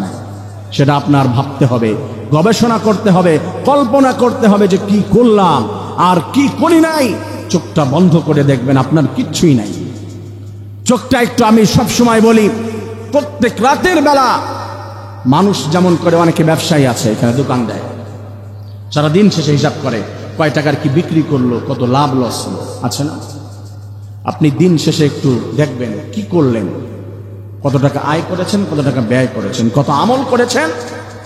Speaker 1: সেটা আপনার ভাবতে হবে, গবেষণা করতে হবে, কল্পনা করতে হবে যে কি করলাম আর কি করি নাই। চোখটা বন্ধ করে দেখবেন আপনার কিচ্ছুই নাই। চোখটা একটু, আমি সব সময় বলি, প্রত্যেক রাতের বেলা মানুষ যেমন করে, অনেকে ব্যবসায়ী আছে এখানে দোকান দেয়, সারা দিন শেষে হিসাব করে কয় টাকার কি বিক্রি করলো, কত লাভ লস হলো, আছে না? আপনি দিন শেষে একটু দেখবেন কি করলেন, কত টাকা আয় করেছেন, কত টাকা ব্যয় করেছেন, কত আমল করেছেন,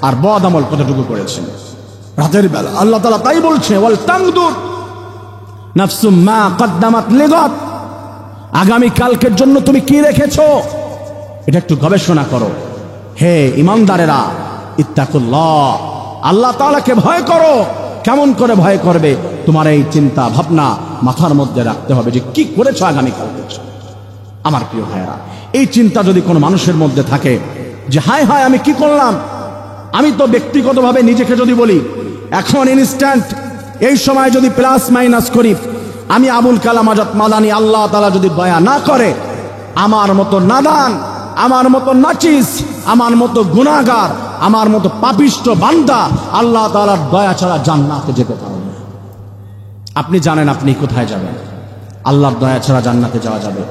Speaker 1: আর বদ আমল কতটুকু করেছেন রাতের বেলা। আল্লাহ তাআলা তাই বলছে, ওয়াল তানদুর নাফসুম মা কদ্দামাত লিগাদ, আগামী কালকের জন্য তুমি কি রেখেছো, এটা একটু গবেষণা করো। হে ঈমানদারেরা, ইত্তাকুল্লাহ, আল্লাহ তাআলাকে ভয় করো। কেমন করে ভয় করবে? তোমার এই চিন্তা ভাবনা মাথার মধ্যে রাখতে হবে যে কি করেছো আগামীকালকের জন্য। আমার প্রিয় ভাইয়েরা, এই চিন্তা যদি কোনো মানুষের মধ্যে থাকে যে হায় হায় আমি কি করলাম, আমি তো ব্যক্তিগতভাবে নিজেকে যদি বলি, এখন ইনস্ট্যান্ট এই সময় যদি প্লাস মাইনাস করি, আমি আবুল কালাম আজাদ মাদানী, আল্লাহ তাআলা যদি দয়া না করে, আমার মতো নাদান, আমার মতো নাচিস, আমার মতো গুনাহগার, আমার মতো পাপিষ্ট বান্দা আল্লাহ তাআলার দয়া ছাড়া জান্নাতে যেতে পারবে না। আপনি জানেন আপনি কোথায় যাবেন? আল্লাহর দয়া ছাড়া জান্নাতে যাওয়া যাবে?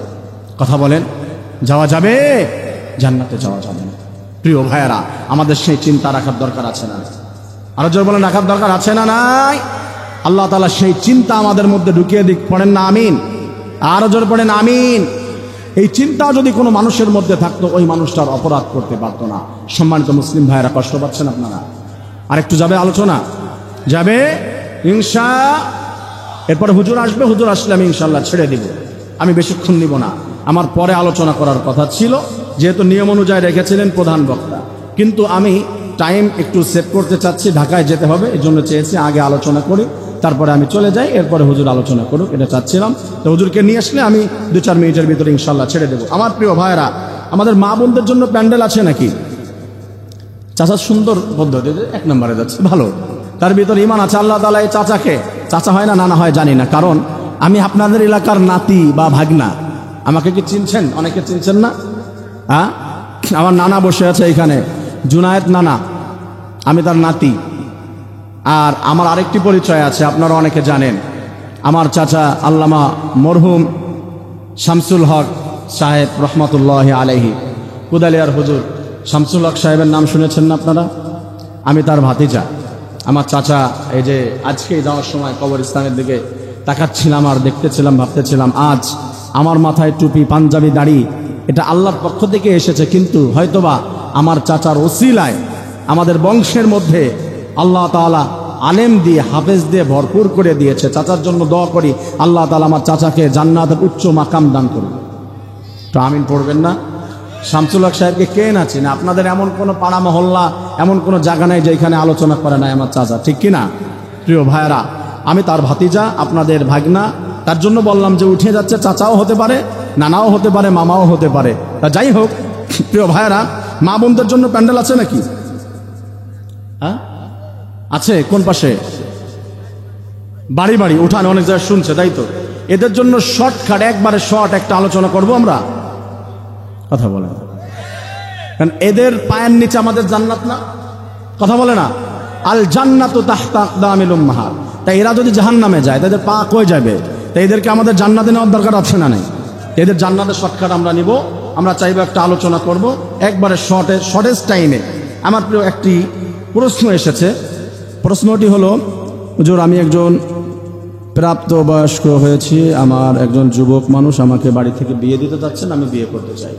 Speaker 1: কথা বলেন, যাওয়া যাবে? জান্নাতে যাওয়া যাবে না। প্রিয় ভাইয়েরা, আমাদের সেই চিন্তা রাখার দরকার আছে না? আরো জোর বলেন, রাখার দরকার আছে না নাই? আল্লাহ তাআলা সেই চিন্তা আমাদের মধ্যে ঢুকিয়ে দিক। পড়েন না আমিন? আরো জোর পড়েন আমিন। এই চিন্তা যদি কোনো মানুষের মধ্যে থাকতো, ওই মানুষটার অপরাধ করতে পারতো না। সম্মানিত মুসলিম ভাইয়েরা, কষ্ট পাচ্ছেন আপনারা? আর একটু যাবে আলোচনা, যাবে ইনশা। এরপরে হুজুর আসবে, হুজুর আসলে আমি ইনশাআল্লাহ ছেড়ে দিব, আমি বেশিক্ষণ নিব না। আমার পরে আলোচনা করার কথা ছিল, যেহেতু নিয়ম অনুযায়ী রেখেছিলেন প্রধান বক্তা, কিন্তু আমি টাইম একটু সেভ করতে চাচ্ছি, ঢাকায় যেতে হবে, এই জন্য চেয়েছি আগে আলোচনা করি, তারপরে আমি চলে যাই, এরপরে হুজুর আলোচনা করুক, এটা চাচ্ছিলাম। তো হুজুরকে নিয়ে আসলে আমি 2-4 মিনিটের ভিতরে ইনশাল্লাহ ছেড়ে দেবো। আমার প্রিয় ভাইয়েরা, আমাদের মা বোনদের জন্য প্যান্ডেল আছে নাকি? চাচা সুন্দর পদ্ধতি, 1 নম্বরে যাচ্ছে, ভালো। তার ভিতরে ইমান আছে। আল্লাহ তাআলা এই চাচাকে, চাচা হয় না নানা হয় জানি না, কারণ আমি আপনাদের এলাকার নাতি বা ভাগনা। আমাকে কি চিনছেন? অনেকে চিনছেন না। হ্যাঁ, আমার নানা বসে আছে এখানে, জুনায়েদ নানা, আমি তার নাতি। আর আমার আরেকটি পরিচয় আছে, আপনারা অনেকে জানেন। আমার চাচা আল্লামা মরহুম শামসুল হক সাহেব রহমতুল্লাহ আলাইহি, কুদালিয়ার হুজুর শামসুল হক সাহেবের নাম শুনেছেন না আপনারা? আমি তার ভাতিজা। আমার চাচা এই যে আজকে যাওয়ার সময় কবরস্থানের দিকে তাকাচ্ছিলাম আর দেখতেছিলাম, ভাবতেছিলাম আজ আমার মাথায় টুপি, পাঞ্জাবি, দাড়ি, এটা আল্লাহর পক্ষ থেকে এসেছে, কিন্তু হয়তোবা আমার চাচার ওসিলায় আমাদের বংশের মধ্যে আল্লাহ তাআলা আলেম দিয়ে, হাফেজ দিয়ে ভরপুর করে দিয়েছে। চাচার জন্য দোয়া করি, আল্লাহ তাআলা আমার চাচাকে জান্নাতের উচ্চ মাকাম দান করুন। তো আমিন পড়বেন না? শামসুল হক সাহেবকে কে না চিনে? আপনাদের এমন কোনো পাড়া মহল্লা, এমন কোনো জায়গা নাই যেখানে আলোচনা করে নাই আমার চাচা, ঠিক কিনা? প্রিয় ভাইয়েরা, আমি তার ভাতিজা, আপনাদের ভাগনা, তার জন্য বললাম যে উঠে যাচ্ছে, চাচাও হতে পারে, নানাও হতে পারে, মামাও হতে পারে। তা যাই হোক, প্রিয় ভাইয়েরা, মা বোনদের জন্য প্যান্ডেল আছে নাকি? হ্যাঁ আছে। কোন পাশে? বাড়ি বাড়ি উঠানে অনেক জায়গায় শুনছে, তাই তো? এদের জন্য শর্টকাট, একবারে শর্ট একটা আলোচনা করব আমরা। কথা বলে না, কারণ এদের পায়ের নিচে আমাদের জান্নাত না। কথা বলে না? আল জান্নাতু তাহতা আকদামিল উম্মাহাত। তাই এরা যদি জাহান্নামে যায়, তাদের পা কই যাবে? তাই এদেরকে আমাদের জান্নাতে নেওয়ার দরকার আছে না নাই? এদের জান্নাতের শর্টকাট আমরা নিব। আমরা চাইবো একটা আলোচনা করব একবারে শর্টেস্ট টাইমে। আমার প্রিয় একটি প্রশ্ন এসেছে। প্রশ্নটি হলো, হুজুর, আমি একজন প্রাপ্তবয়স্ক হয়েছি, আমার একজন যুবক মানুষ আমাকে বাড়ি থেকে বিয়ে দিতে চাচ্ছেন, আমি বিয়ে করতে চাই।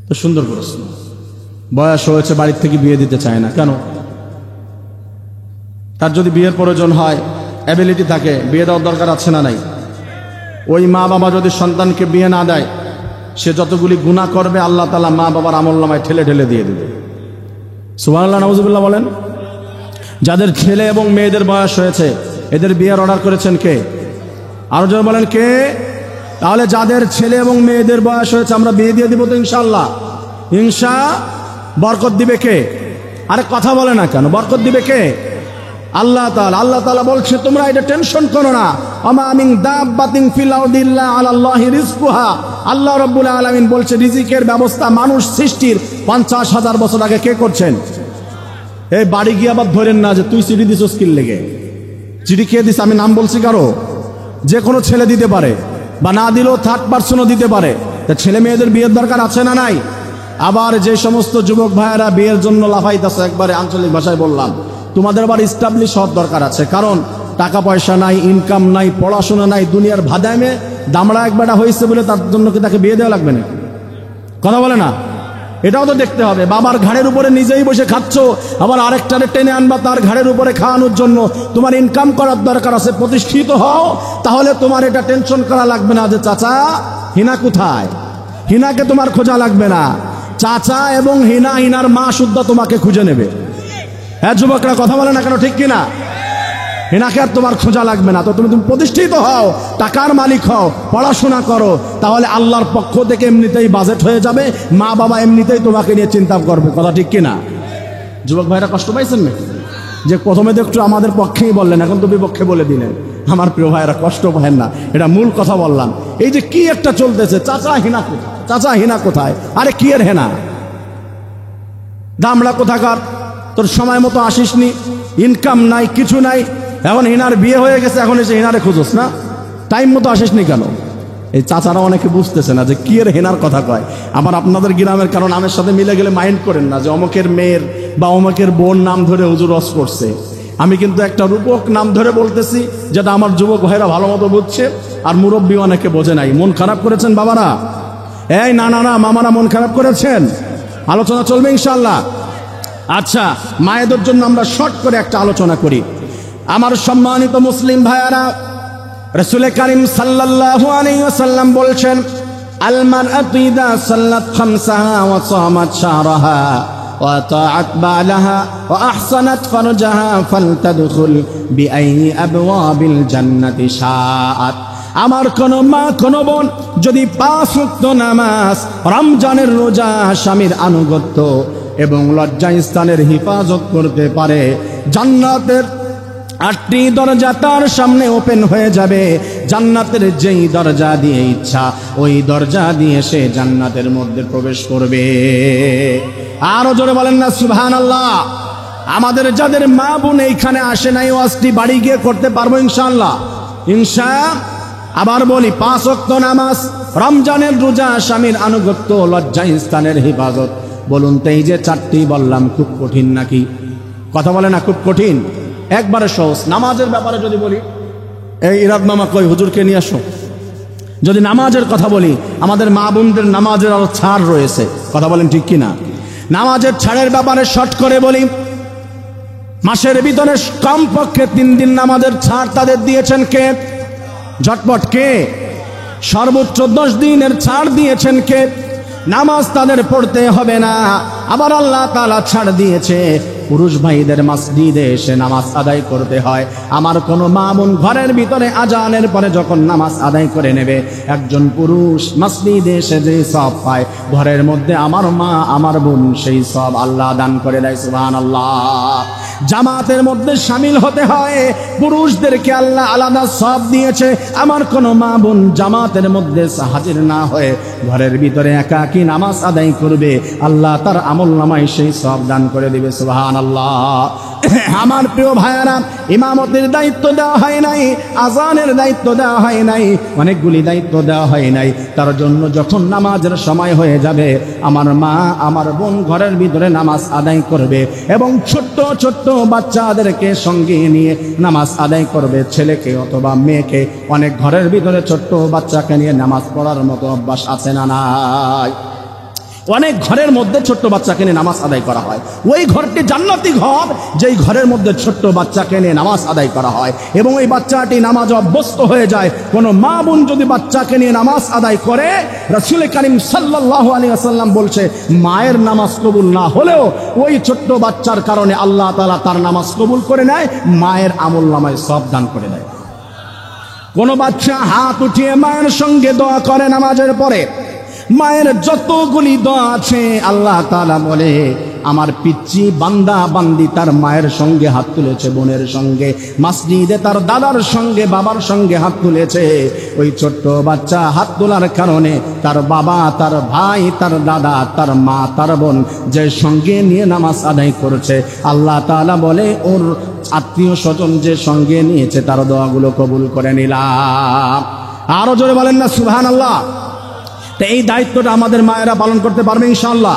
Speaker 1: তো সুন্দর প্রশ্ন। বয়স হয়েছে, বাড়ির থেকে বিয়ে দিতে চায় না কেন? তার যদি বিয়ের প্রয়োজন হয়, অ্যাবিলিটি থাকে, বিয়ে দেওয়ার দরকার আছে না নাই? ওই মা বাবা যদি সন্তানকে বিয়ে না দেয়, সে যতগুলি গুনাহ করবে আল্লাহ তাআলা মা বাবার আমলনামায় ঠেলে ঠেলে দিয়ে দেবে। সুবহানাল্লাহ, নাউজুবিল্লাহ বলেন। যাদের ছেলে এবং মেয়েদের বয়স হয়েছে, এদের বিয়ের অর্ডার করেছেন কে? আরো জোরে বলেন কে? তাহলে যাদের ছেলে এবং মেয়েদের বয়স হয়েছে আমরা বিয়ে দিয়ে দিব তো ইনশাআল্লাহ। বরকত দিবে কে? আরে কথা বলে না কেন? বরকত দিবে কে? আল্লাহ তাআলা। আল্লাহ তাআলা বলছে, তোমরা এটা টেনশন করো না। আমা মিন দাব্বাতিন ফিল আরদি ইল্লা আলাল্লাহি রিজকুহা। আল্লাহ রাব্বুল আলামিন বলছে, রিজিকের ব্যবস্থা মানুষ সৃষ্টির 50,000 বছর আগে কে করছেন? এই বাড়ি গিয়ে আবার ধরেন না যে তুই চিঠি দিছস কি লেগে। চিঠি কে দিস? আমি নাম বলছি কারো? যে কোনো ছেলে দিতে পারে, বা না দিলেও থার্ড পার্সনও দিতে পারে। তা ছেলে মেয়েদের বিয়ের দরকার আছে না নাই? আবার যে সমস্ত যুবক ভাইয়েরা বিয়ের জন্য লাফাইতেছে, একবারে আঞ্চলিক ভাষায় বললাম, তোমাদের আবার ইস্টাবলিশ হওয়ার দরকার আছে। কারণ টাকা পয়সা নাই, ইনকাম নাই, পড়াশোনা নাই, দুনিয়ার ভাদাইমে দামড়া একবারটা হয়েছে বলে তার জন্য কি তাকে বিয়ে দেওয়া লাগবে না? কথা বলে না? এটাও তো দেখতে হবে। বাবার ঘাড়ের উপরে নিজেই বসে খাচ্ছ, আবার আরেকটারে টেনে আনবা তার ঘাড়ের উপরে খাওয়ানোর জন্য। তোমার ইনকাম করার দরকার আছে, প্রতিষ্ঠিত হও, তাহলে তোমার এটা টেনশন করা লাগবে না যে চাচা হিনা কোথায়। হিনাকে তোমার খোঁজা লাগবে না। চাচা এবং হিনার মা শুদ্ধ তোমাকে খুঁজে নেবে। হ্যাঁ যুবকরা, কথা বলে না কেন? ঠিক কিনা? হিনাকে আর তোমার খোঁজা লাগবে না। তো তুমি প্রতিষ্ঠিত হও, টাকার মালিক হও, পড়াশোনা করো, তাহলে আল্লাহর পক্ষ থেকে এমনিতেই বাজেট হয়ে যাবে। মা বাবা এমনিতেই তোমাকে নিয়ে চিন্তা করবে। কথা ঠিক কিনা? যুবক ভাইরা কষ্ট পাইছেন নাকি? যে প্রথমে তো একটু আমাদের পক্ষেই বললেন, এখন তো বিপক্ষে বলে দিলেন। আমার প্রিয় ভাইরা কষ্ট পাবেন না, এটা মূল কথা বললাম। এই যে কি একটা চলতেছে, চাচা হিনা কোথায়, চাচা হিনা কোথায়? আরে কি এর হেনা? দামড়া কোথাকার, তোর সময় মতো আসিসনি, ইনকাম নাই, কিছু নাই, এখন হিনার বিয়ে হয়ে গেছে, এখন এসে হিনারে খুঁজোস না, টাইম মতো আসিসনি কেন? এই চাচারা অনেকে বুঝতেছে না যে কি এর হেনার কথা কয়। আবার আপনাদের গ্রামের কারণ নামের সাথে মিলে গেলে মাইন্ড করেন না যে অমকের মেয়ের বা অমকের বোন নাম ধরে হুজুর রস করছে। আমি কিন্তু একটা রূপক নাম ধরে বলতেছি, যেটা আমার যুবক ভাইরা ভালো মতো বুঝছে, আর মুরব্বী অনেকে বোঝে নাই। মন খারাপ করেছেন বাবারা? এই না না না, মামারা মন খারাপ করেছেন? আলোচনা চলবে ইনশাআল্লাহ। আচ্ছা, মায়েদের জন্য আমরা শর্ট করে একটা আলোচনা করি। আমার সম্মানিত মুসলিম ভাইয়ারা, রাসূল কারীম সাল্লাল্লাহু আলাইহি ওয়াসাল্লাম বলছেন, আল মারআতু ইযা সাল্লাত খামসাহা ওয়া সামাত শাহরাহা ওয়া আতাআত বালাহা ওয়া আহসানাত ফারজাহা ফালতাদখুল বিআইয়ি আবওয়াবিল জান্নাতি শাআত। আমার কোন মা, কোন বোন যদি 5 ওয়াক্ত নামাজ, রমজানের রোজা, স্বামীর আনুগত্য এবং লজ্জাস্থানের হিফাজত করতে পারে, জান্নাতের 8টি দরজা তার সামনে ওপেন হয়ে যাবে। জান্নাতের যেই দরজা দিয়ে ইচ্ছা ওই দরজা দিয়ে সে জান্নাতের মধ্যে প্রবেশ করবে। আরো জোরে বলেন না সুবহানাল্লাহ। আমাদের যাদের মা বোন এইখানে আসে নাই, ওয়াজটি বাড়ি গিয়ে করতে পারবো ইনশাআল্লাহ। আবার বলি, 5 ওয়াক্ত নামাজ, রমজানের রোজা, স্বামীর আনুগত্য, লজ্জা স্থানের হেফাজত। বলুন তো এই যে 4টি বললাম খুব কঠিন নাকি? কথা বলে না খুব কঠিন? একবারে সহজ। নামাজের ব্যাপারে যদি বলি, এই ইরাদ মামা কই, হুজুরকে নিয়ে আসো। যদি নামাজের কথা বলি, আমাদের মা বোনদের নামাজের আরো ছাড় রয়েছে। কথা বলেন ঠিক কিনা? নামাজের ছাড়ের ব্যাপারে শর্ট করে বলি, মাসের ভিতরে কমপক্ষে 3 দিন নামাজের ছাড় তাদের দিয়েছেন কে? ঝটপট কে? সর্বোচ্চ 10 দিনের ছাড় দিয়েছেন কে? নামাজ তাদের পড়তে হবে না। আবার আল্লাহ তাআলা ছাড় দিয়েছে, পুরুষ ভাইদের মসজিদে এসে নামাজ আদায় করতে হয়। আমার কোনো মা বোন ঘরের ভিতরে আজানের পরে যখন নামাজ আদায় করে নেবে, একজন পুরুষ মসজিদে এসে যে সব পায়, ঘরের মধ্যে আমার মা আমার বোন সেই সব আল্লাহ দান করে দেয়। সুবহানাল্লাহ। জামাতের মধ্যে শামিল হতে হয়, পুরুষদেরকে আল্লাহ আলাদা সব দিয়েছে। আমার কোনো মা বোন জামাতের মধ্যে হাজির না হয়ে ঘরের ভিতরে একাকী নামাজ আদায় করবে, আল্লাহ তার আমলনামায় সেই সব দান করে দিবে। সুবহানাল্লাহ। আমার প্রিয় ভাইয়েরা, ইমামতের দায়িত্ব দেওয়া হয় নাই, আজানের দায়িত্ব দেওয়া হয় নাই, অনেকগুলি দায়িত্ব দেওয়া হয় নাই। তার জন্য যখন নামাজের সময় হয়ে যাবে, আমার মা আমার বোন ঘরের ভিতরে নামাজ আদায় করবে এবং ছোট্ট ছোট্ট বাচ্চাদেরকে সঙ্গে নিয়ে নামাজ আদায় করবে, ছেলেকে অথবা মেয়েকে। অনেক ঘরের ভিতরে ছোট্ট বাচ্চাকে নিয়ে নামাজ পড়ার মতো অভ্যাস আছে না নাই? অনেক ঘরের মধ্যে ছোট্ট বাচ্চাকে নিয়ে নামাজ আদায় করা হয়। ওই ঘরটি জান্নাতি ঘর, যেই ঘরের মধ্যে ছোট্ট বাচ্চাকে নিয়ে নামাজ আদায় করা হয় এবং ওই বাচ্চাটি নামাজ অভ্যস্ত হয়ে যায়। কোনো মা বোন যদি বাচ্চাকে নিয়ে নামাজ আদায় করে, রাসূল করিম সাল্লাল্লাহু আলাইহি ওয়াসাল্লাম বলছে, মায়ের নামাজ কবুল না হলেও ওই ছোট্ট বাচ্চার কারণে আল্লাহ তাআলা তার নামাজ কবুল করে নেয়, মায়ের আমলনামায় সব দান করে দেয়। কোনো বাচ্চা হাত উঠিয়ে মায়ের সঙ্গে দোয়া করে নামাজের পরে, মায়ের যতগুলি দোয়া আছে, আল্লাহ তাআলা বলে, আমার পিচ্চি বান্দা বান্দি তার মায়ের সঙ্গে হাত তুলেছে, বোনের সঙ্গে, মসজিদে তার দাদার সঙ্গে বাবার সঙ্গে হাত তুলেছে। ওই ছোট্ট বাচ্চা হাত তোলার কারণে তার বাবা, তার ভাই, তার দাদা, তার মা, তার বোন যে সঙ্গে নিয়ে নামাজ আদায় করেছে, আল্লাহ তাআলা বলে, ওর আত্মীয় স্বজন যে সঙ্গে নিয়েছে তার দোয়াগুলো কবুল করে নিলাম। আরো জোরে বলেন না সুবহানাল্লাহ। তো এই দায়িত্বটা আমাদের মায়েরা পালন করতে পারবে ইনশাআল্লাহ।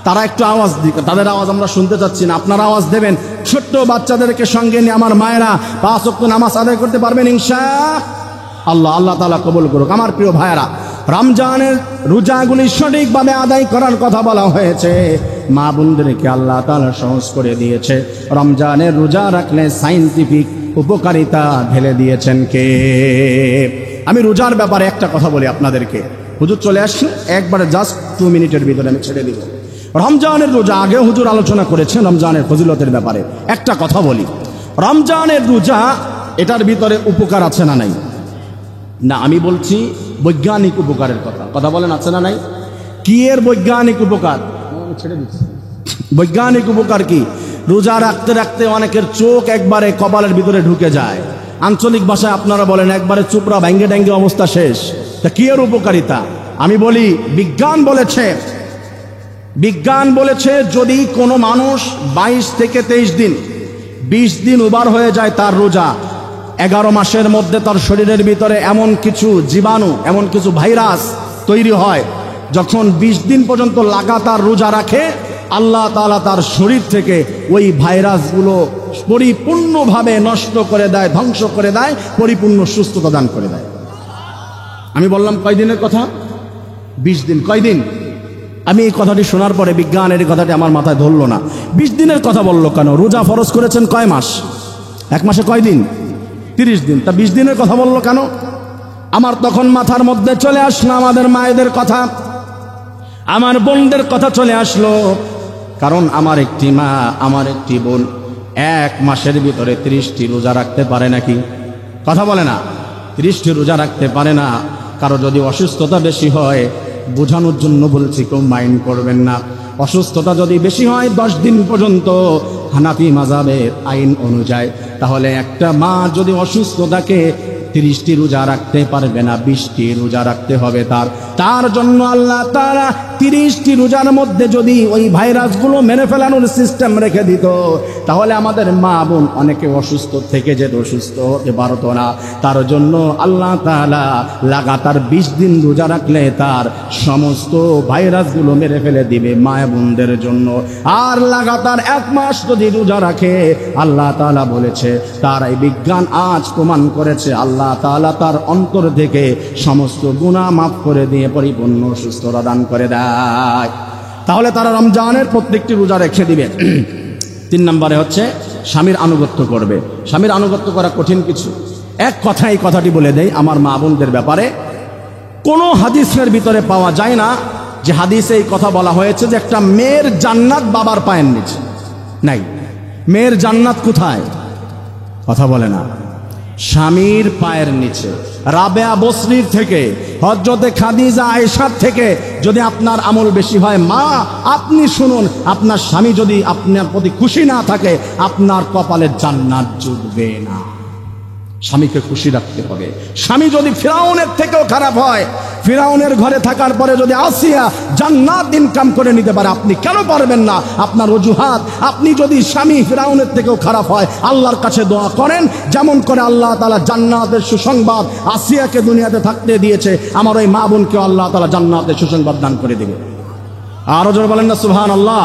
Speaker 1: তারা একটু আওয়াজ দিক, তাদের আওয়াজ আমরা শুনতে চাচ্ছি না, আপনারা আওয়াজ দেবেন। ছোট্ট বাচ্চাদেরকে সঙ্গে নিয়ে আমার মায়েরা 5 ওয়াক্ত নামাজ আদায় করতে পারবেন ইনশাআল্লাহ। আল্লাহ তাআলা কবুল করুক। আমার প্রিয় ভাইয়েরা, রমজানের রোজাগুলি সঠিকভাবে আদায় করার কথা বলা হয়েছে। মা বোনদেরকে আল্লাহ তাআলা সহজ করে দিয়েছে। রমজানের রোজা রাখলে সায়েন্টিফিক উপকারিতা ঢেলে দিয়েছেন কে? আমি রোজার ব্যাপারে একটা কথা বলি আপনাদেরকে। হুজুর চলে আসছে, একবারে জাস্ট 2 মিনিটের ভিতরে আমি ছেড়ে দিব। রমজানের রোজা আগে হুজুর আলোচনা করেছেন রমজানের ফজিলতের ব্যাপারে। একটা কথা বলি, রমজানের রোজা এটার ভিতরে উপকার আছে না নাই? না, আমি বলছি বৈজ্ঞানিক উপকারের কথা। কথা বলেন আছে না নাই? কি এর বৈজ্ঞানিক উপকার? ছেড়ে দিচ্ছি। বৈজ্ঞানিক উপকার কি? রোজা রাখতে রাখতে অনেকের চোখ একবারে কপালের ভিতরে ঢুকে যায়। আঞ্চলিক ভাষায় আপনারা বলেন একবারে চুপড়া ভেঙ্গে ডেঙ্গে অবস্থা শেষ। তা কি এর উপকারিতা? আমি বলি, বিজ্ঞান বলেছে যদি কোনো মানুষ 22 থেকে 23 দিন 20 দিন ওভার হয়ে যায় তার রোজা, 11 মাসের মধ্যে তার শরীরের ভিতরে এমন কিছু জীবাণু, এমন কিছু ভাইরাস তৈরি হয়, যখন 20 দিন পর্যন্ত লাগাতার রোজা রাখে, আল্লাহ তাআলা তার শরীর থেকে ওই ভাইরাসগুলো পরিপূর্ণভাবে নষ্ট করে দেয়, ধ্বংস করে দেয়, পরিপূর্ণ সুস্থতা দান করে দেয়। আমি বললাম কয় দিনের কথা? 20 দিন। কয় দিন? আমি এই কথাটি শোনার পরে বিজ্ঞানের কথাটি আমার মাথায় ধরলো না। 20 দিনের কথা বললো কেন? রোজা ফরজ করেছেন কয় মাস? 1 মাসে কয় দিন? 30 দিন। তা 20 দিনের কথা বললো কেন? আমার তখন মাথার মধ্যে চলে আসলো আমাদের মায়েদের কথা, আমার বোনদের কথা চলে আসলো। কারণ আমার একটি মা, আমার একটি বোন 1 মাসের ভিতরে 30টি রোজা রাখতে পারে নাকি? কথা বলে না? 30টি রোজা রাখতে পারে না। কারো যদি অসুস্থতা বেশি হয়, বোঝানোর জন্য বলছি, কেউ মাইন্ড করবেন না, অসুস্থতা যদি বেশি হয় 10 দিন পর্যন্ত হানাফি মাযহাবের আইন অনুযায়ী, তাহলে একটা মা যদি অসুস্থ থাকে 30টি রোজা রাখতে পারবে না, 20টি রোজা রাখতে হবে তার জন্য আল্লাহ তাআলা 30টি রোজার মধ্যে যদি ওই ভাইরাসগুলো মেরে ফেলানোর সিস্টেম রেখে দিত, তাহলে আমাদের মা বোন অনেকে অসুস্থ থেকে যেত, সুস্থ হতে পারতো না। তার জন্য আল্লাহ তাআলা লাগাতার 20 দিন রোজা রাখলে তার সমস্ত ভাইরাসগুলো মেরে ফেলে দিবে মা বোনদের জন্য। আর লাগাতার 1 মাস যদি রোজা রাখে, আল্লাহ তাআলা বলেছে, তার এই বিজ্ঞান আজ প্রমাণ করেছে, আল্লাহ তাআলা তার অন্তর থেকে সমস্ত গুনাহ মাফ করে দিয়ে পরিপূর্ণ সুস্থতা দান করে দেয়। তাহলে তারা রমজানের প্রত্যেকটি রোজা রেখে দিবে। 3 নম্বরে হচ্ছে স্বামীর আনুগত্য করবে। স্বামীর আনুগত্য করা কঠিন কিছু। এক কথায় এই কথাটি বলে দেই আমার মা বোনদের ব্যাপারে, কোনো হাদিসের ভিতরে পাওয়া যায় না যে হাদিসে এই কথা বলা হয়েছে যে একটা মেয়ের জান্নাত বাবার পায়ের নিচে। নাই। মেয়ের জান্নাত কোথায়? কথা বলে না। স্বামীর পায়ের নিচে। রাবেয়া বসরির থেকে, হযরতে খাদিজা আয়েশার থেকে যদি আপনার আমল বেশি হয়, মা আপনি শুনুন, আপনার স্বামী যদি আপনার প্রতি খুশি না থাকে, আপনার কপালে জান্নাত জুটবে না। স্বামীকে খুশি রাখতে হবে। স্বামী যদি ফিরাউনের থেকেও খারাপ হয়, ফিরাউনের ঘরে থাকার পরে যদি আসিয়া জান্নাত ইনকাম করে নিতে পারে, আপনি কেন পারবেন না? আপনার অজুহাত। আপনি যদি স্বামী ফিরাউনের থেকেও খারাপ হয়, আল্লাহর কাছে দোয়া করেন, যেমন করে আল্লাহ তাআলা জান্নাতের সুসংবাদ আসিয়াকে দুনিয়াতে থাকতে দিয়েছে, আমার ওই মা বোনকে আল্লাহ তাআলা জান্নাতের সুসংবাদ দান করে দিবে। আরো জোরে বলেন না সুবহানাল্লাহ।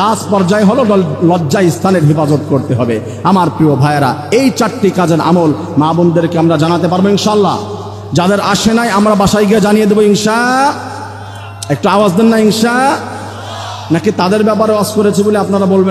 Speaker 1: লাস্ট পর্যায়ে হলো লজ্জা স্থানের হেফাজত করতে হবে। আমার প্রিয় ভাইয়েরা, এই 4টি কাজের আমল মা বোনদেরকে আমরা জানাতে পারবো ইনশাআল্লাহ। যাদের আসে নাই আমরা বাসায় গিয়ে জানিয়ে দেবো ইনশা। একটু আওয়াজ দেন না ইনশা। নাকি তাদের ব্যাপারে ওয়াজ করেছি বলে আপনারা বলবেন